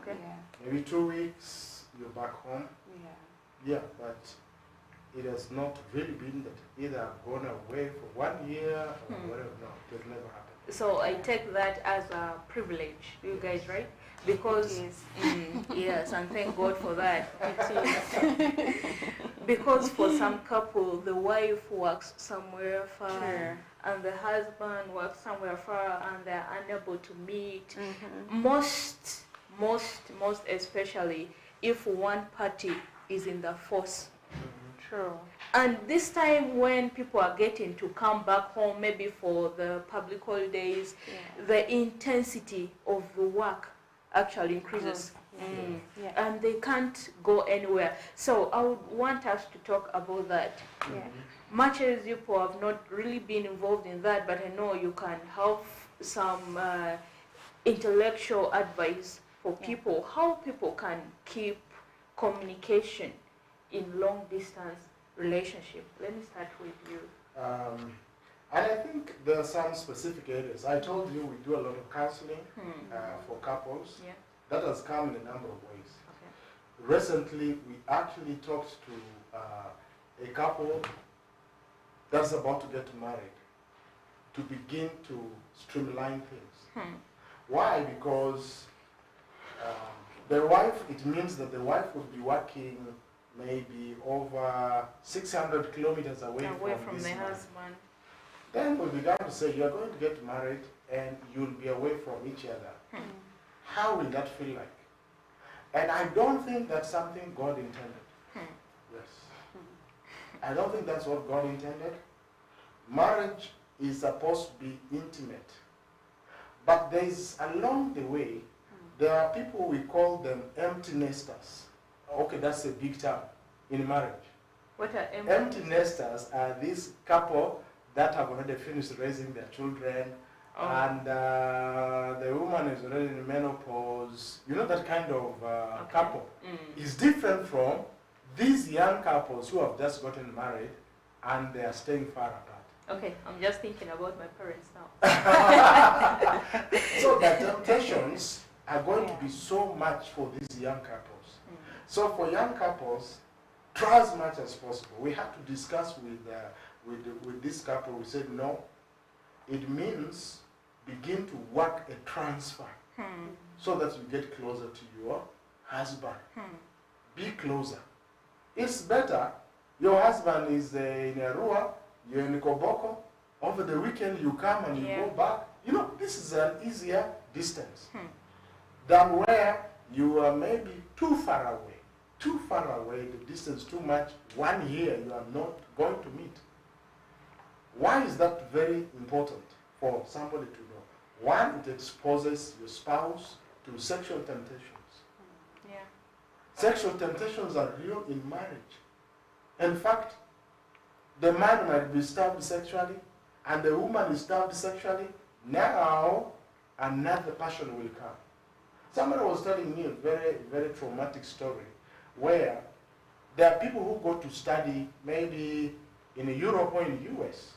Okay. Maybe 2 weeks, you're back home. Yeah, but it has not really been that either I've gone away for 1 year or whatever. No, it has never happened. So I take that as a privilege, you guys, right? Because yes, and thank God for that. Because for some couple, the wife works somewhere far, Sure. and the husband works somewhere far, and they're unable to meet. Most especially if one party is in the force. True. And this time when people are getting to come back home, maybe for the public holidays, the intensity of the work actually increases. And they can't go anywhere. So I would want us to talk about that. Much as you have not really been involved in that, but I know you can have some intellectual advice for people, how people can keep communication in long distance relationship. Let me start with you. And I think there are some specific areas. I told you we do a lot of counseling for couples. Yeah. That has come in a number of ways. Okay. Recently, we actually talked to a couple that's about to get married to begin to streamline things. Why? Because the wife, it means that the wife would be working maybe over 600 kilometers away from the this man. husband. Then we began to say, you're going to get married and you'll be away from each other. How will that feel like? And I don't think that's something God intended. Yes. I don't think that's what God intended. Marriage is supposed to be intimate. But there's, along the way, there are people, we call them empty nesters. Okay, that's a big term in marriage. What are Empty nesters are this couple that have already finished raising their children, and the woman is already in menopause. You know, that kind of couple is different from these young couples who have just gotten married and they are staying far apart. Okay, I'm just thinking about my parents now. So the temptations are going to be so much for these young couples. So for young couples, try as much as possible. We had to discuss with this couple. We said, no, it means begin to work a transfer so that you get closer to your husband. Be closer. It's better. Your husband is in Arua, you're in Koboko. Over the weekend you come and you go back. You know, this is an easier distance than where you are maybe too far away. Too far away, the distance too much. 1 year you are not going to meet. Why is that very important for somebody to know? One, it exposes your spouse to sexual temptations. Sexual temptations are real in marriage. In fact, the man might be starved sexually and the woman is starved sexually. Now, another passion will come. Somebody was telling me a very, very traumatic story where there are people who go to study maybe in Europe or in the US,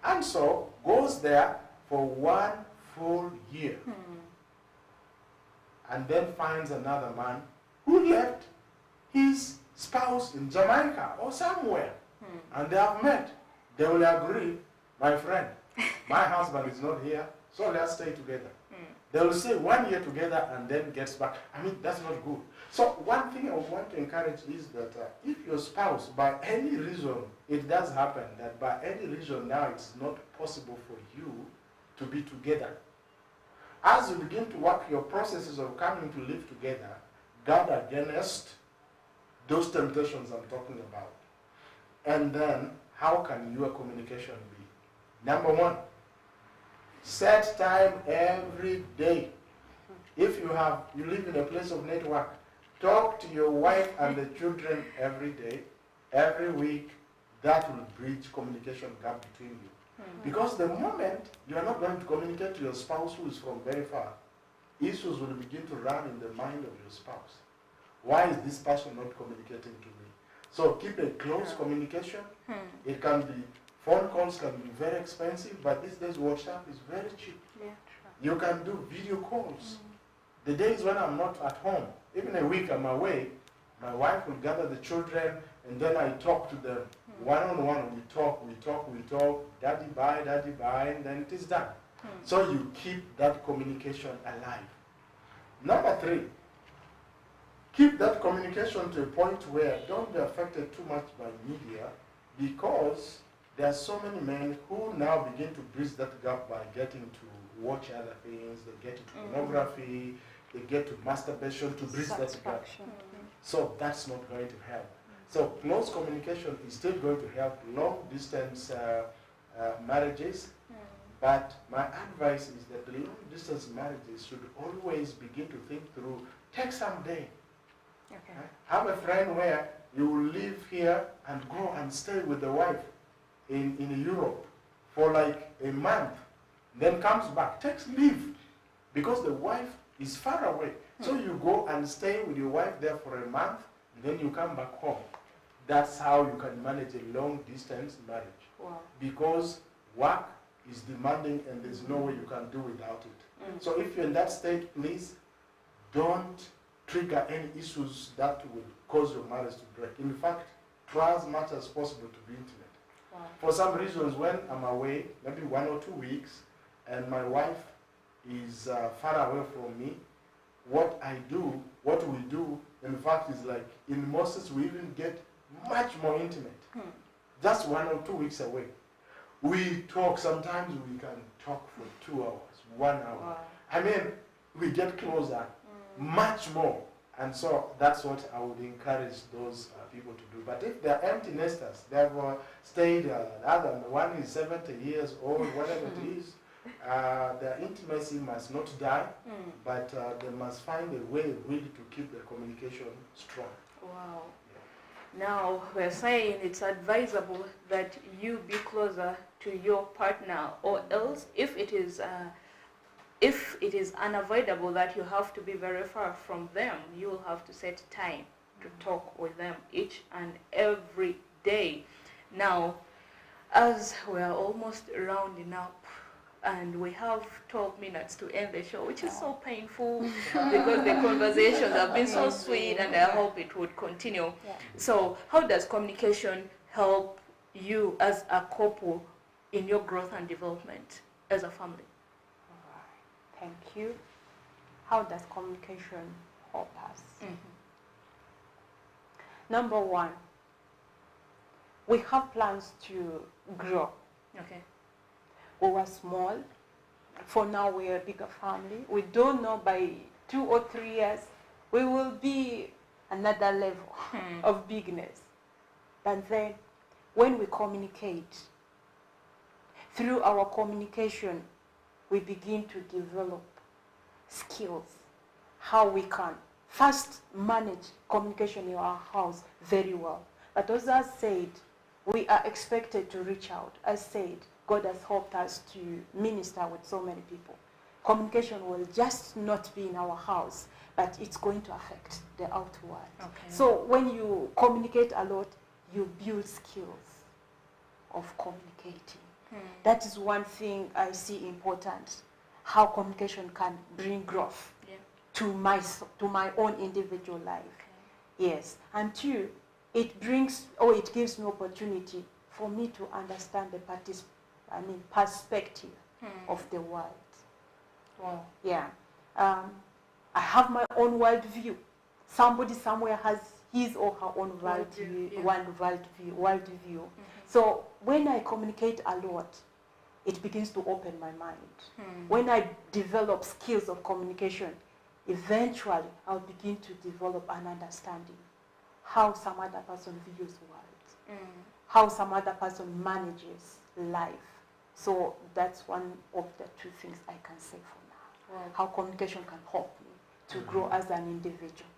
and so goes there for 1 full year and then finds another man who left his spouse in Jamaica or somewhere, and they have met. They will agree, my friend, my husband is not here, so let's stay together. They will say 1 year together and then gets back. I mean, that's not good. So one thing I want to encourage is that if your spouse, by any reason, it does happen that by any reason now it's not possible for you to be together. As you begin to work your processes of coming to live together, guard against those temptations I'm talking about. And then, how can your communication be? Number one, set time every day. If you live in a place of network, talk to your wife and the children every day, every week. That will bridge communication gap between you. Because the moment you are not going to communicate to your spouse who is from very far, issues will begin to run in the mind of your spouse. Why is this person not communicating to me? So keep a close communication. It can be, phone calls can be very expensive, but these days WhatsApp is very cheap. You can do video calls. The days when I'm not at home, even a week I'm away, my wife will gather the children and then I talk to them. One-on-one, we talk, daddy bye, and then it is done. So you keep that communication alive. Number three, keep that communication to a point where don't be affected too much by media, because there are so many men who now begin to bridge that gap by getting to watch other things, they get to pornography, they get to masturbation to bridge that gap. So that's not going to help. So close communication is still going to help long distance marriages, but my advice is that long distance marriages should always begin to think through, take some day. Okay. Have a friend where you will live here and go and stay with the wife in Europe for like a month, then comes back, takes leave, because the wife is far away. So you go and stay with your wife there for a month, and then you come back home. That's how you can manage a long distance marriage. Wow. Because work is demanding and there's no way you can do without it. So if you're in that state, please don't trigger any issues that will cause your marriage to break. In fact, try as much as possible to be intimate. Wow. For some reasons, when I'm away, maybe 1 or 2 weeks, and my wife is far away from me, what we do, in fact, is like, in Moses, we even get much more intimate. Just 1 or 2 weeks away. We talk, sometimes we can talk for 2 hours, 1 hour. Wow. I mean, we get closer, much more. And so that's what I would encourage those people to do. But if they're empty nesters, they've stayed, one is 70 years old, whatever it is, their intimacy must not die, but they must find a way really to keep their communication strong. Wow. Now, we're saying it's advisable that you be closer to your partner, or else if it is unavoidable that you have to be very far from them, you will have to set time to talk with them each and every day. Now, as we're almost rounding up, and we have 12 minutes to end the show, which is so painful because the conversations have been so sweet, and I hope it would continue. So how does communication help you as a couple in your growth and development as a family? Thank you. How does communication help us? Number one, we have plans to grow. Okay. We were small. For now, we are a bigger family. We don't know by 2 or 3 years, we will be another level of bigness. But then, when we communicate, through our communication, we begin to develop skills, how we can first manage communication in our house very well. But as I said, we are expected to reach out. As said, God has helped us to minister with so many people. Communication will just not be in our house, but it's going to affect the outer world. Okay. So when you communicate a lot, you build skills of communicating. That is one thing I see important, how communication can bring growth to my own individual life. Yes. And 2, it gives me opportunity for me to understand the perspective of the world. Wow. Yeah. I have my own worldview. Somebody somewhere has his or her own worldview. So when I communicate a lot, it begins to open my mind. When I develop skills of communication, eventually I'll begin to develop an understanding how some other person views the world, how some other person manages life. So that's one of the 2 things I can say for now. Wow. How communication can help me to grow as an individual.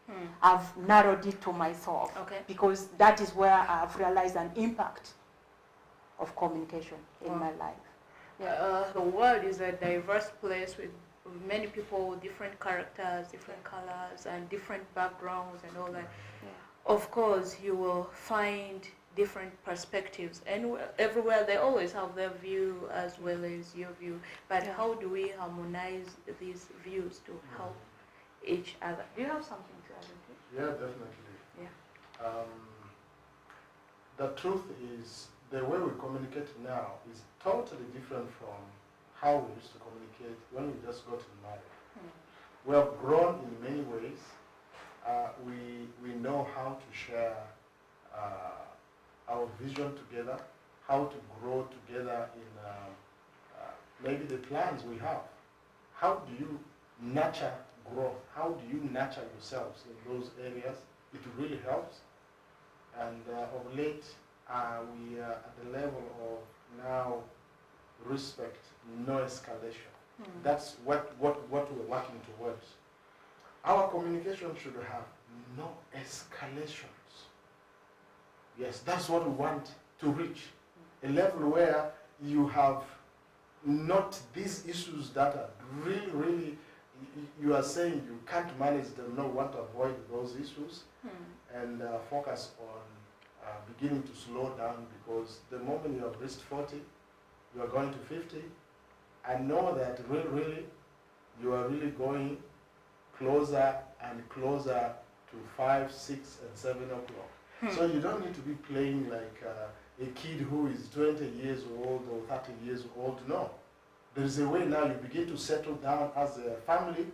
I've narrowed it to myself because that is where I've realized an impact of communication in my life. The world is a diverse place with many people, different characters, different colors, and different backgrounds and all that. Of course, you will find different perspectives, and everywhere they always have their view as well as your view. But how do we harmonize these views to help each other? Do you have something to add? Yeah, definitely. Yeah. The truth is, the way we communicate now is totally different from how we used to communicate when we just got married. We have grown in many ways, we know how to share our vision together, how to grow together in maybe the plans we have. How do you nurture growth? How do you nurture yourselves in those areas? It really helps. And of late, we are at the level of now respect, no escalation. That's what we're working towards. Our communication should have no escalations. Yes, that's what we want to reach. A level where you have not these issues that are really, you are saying you can't manage them, no, want to avoid those issues and focus on beginning to slow down, because the moment you have reached 40, you are going to 50, I know that really, you are really going closer and closer to 5, 6, and 7 o'clock. So you don't need to be playing like a kid who is 20 years old or 30 years old. No. There is a way now you begin to settle down as a family,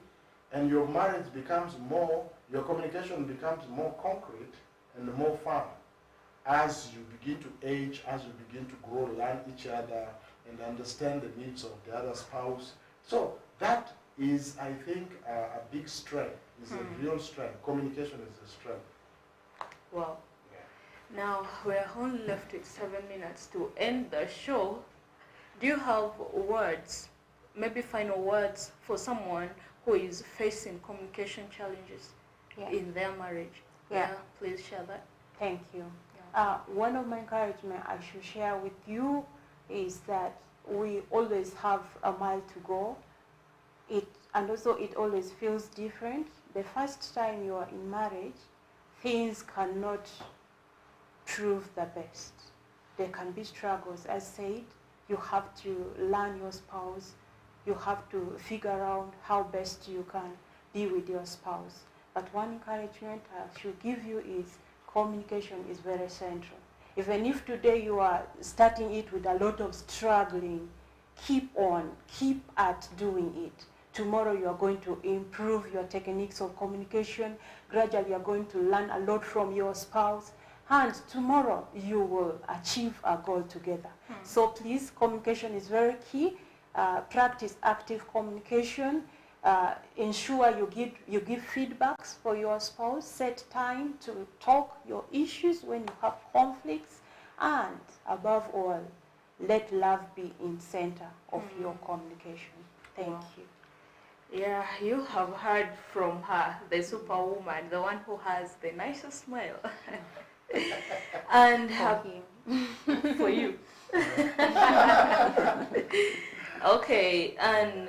and your marriage becomes more, your communication becomes more concrete and more firm as you begin to age, as you begin to grow, learn each other, and understand the needs of the other spouse. So that is, I think, a big strength. It's a real strength. Communication is a strength. Wow. Now, we're only left with 7 minutes to end the show. Do you have words, maybe final words, for someone who is facing communication challenges in their marriage? Yeah, please share that. Thank you. One of my encouragement I should share with you is that we always have a mile to go. And also it always feels different. The first time you are in marriage, things cannot prove the best. There can be struggles. As said, you have to learn your spouse. You have to figure out how best you can be with your spouse. But one encouragement I should give you is communication is very central. Even if today you are starting it with a lot of struggling, keep on, keep at doing it. Tomorrow you are going to improve your techniques of communication. Gradually you are going to learn a lot from your spouse. And tomorrow you will achieve a goal together. So please, communication is very key. Practice active communication. Ensure you give feedbacks for your spouse. Set time to talk your issues when you have conflicts. And above all, let love be in center of your communication. Thank you. Yeah, you have heard from her, the superwoman, the one who has the nicest smile. And for you. Okay, and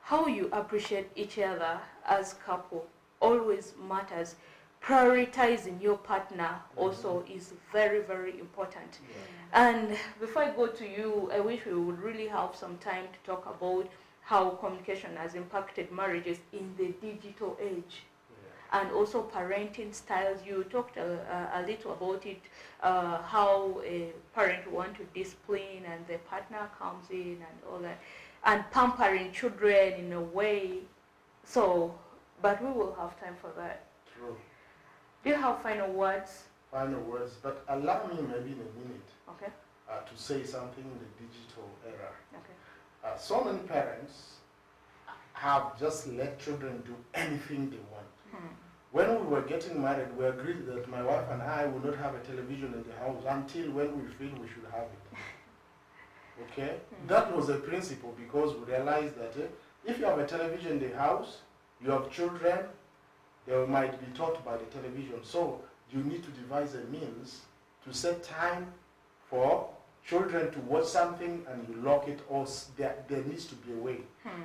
how you appreciate each other as couple always matters. Prioritizing your partner also is very, very important. And before I go to you, I wish we would really have some time to talk about how communication has impacted marriages in the digital age. And also parenting styles. You talked a little about it, how a parent want to discipline and the partner comes in and all that, and pampering children in a way. So, but we will have time for that. True. Do you have final words? Final words, but allow me maybe in a minute to say something in the digital era. Okay. So many parents have just let children do anything they want. When we were getting married, we agreed that my wife and I would not have a television in the house until when we feel we should have it. Okay? That was a principle, because we realized that if you have a television in the house, you have children, they might be taught by the television. So you need to devise a means to set time for children to watch something and you lock it, or there needs to be a way.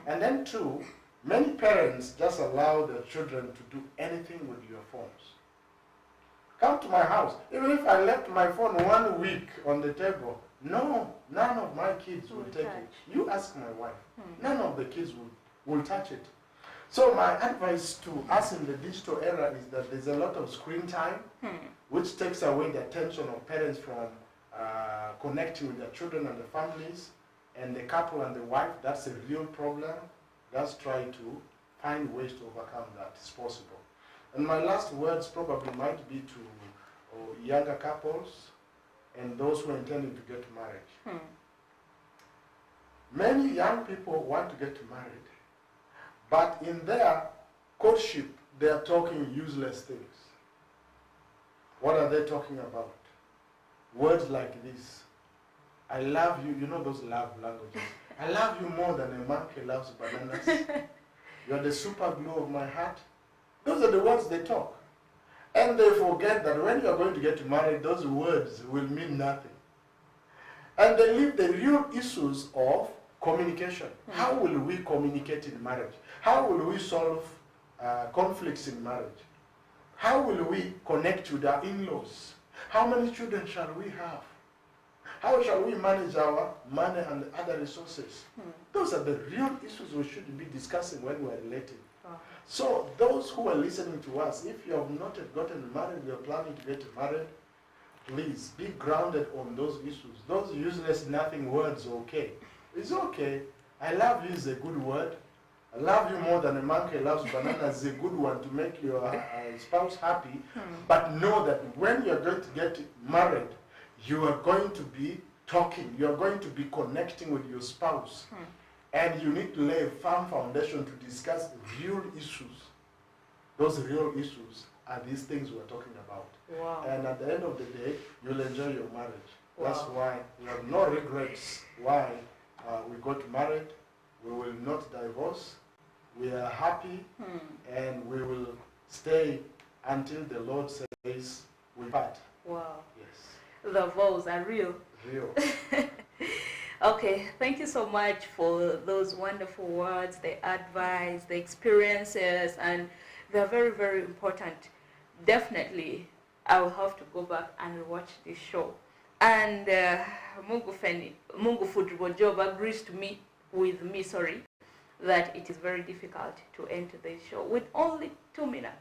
And then two, many parents just allow their children to do anything with your phones. Come to my house. Even if I left my phone 1 week on the table, no, none of my kids will take it. You ask my wife. None of the kids will touch it. So my advice to us in the digital era is that there's a lot of screen time, which takes away the attention of parents from connecting with their children and their families, and the couple and the wife. That's a real problem. Let's try to find ways to overcome that. It's possible. And my last words probably might be to younger couples and those who are intending to get married. Many young people want to get married, but in their courtship, they are talking useless things. What are they talking about? Words like this. I love you. You know those love languages. I love you more than a monkey loves bananas. You are the super glue of my heart. Those are the words they talk. And they forget that when you are going to get married, those words will mean nothing. And they leave the real issues of communication. How will we communicate in marriage? How will we solve conflicts in marriage? How will we connect with our in-laws? How many children shall we have? How shall we manage our money and other resources? Those are the real issues we should be discussing when we are relating. So those who are listening to us, if you have not yet gotten married, you are planning to get married, please be grounded on those issues. Those useless nothing words, okay. It's okay. I love you is a good word. I love you more than a monkey loves bananas is a good one to make your spouse happy. But know that when you're going to get married, you are going to be talking. You are going to be connecting with your spouse. And you need to lay a firm foundation to discuss real issues. Those real issues are these things we're talking about. Wow. And at the end of the day, you'll enjoy your marriage. Wow. That's why we have no regrets why we got married. We will not divorce. We are happy, and we will stay until the Lord says we part. Wow. Yes. The vows are real. Real. Okay, thank you so much for those wonderful words, the advice, the experiences, and they're very, very important. Definitely, I will have to go back and watch this show. And Mungu Food Job agrees with me, that it is very difficult to enter this show with only 2 minutes.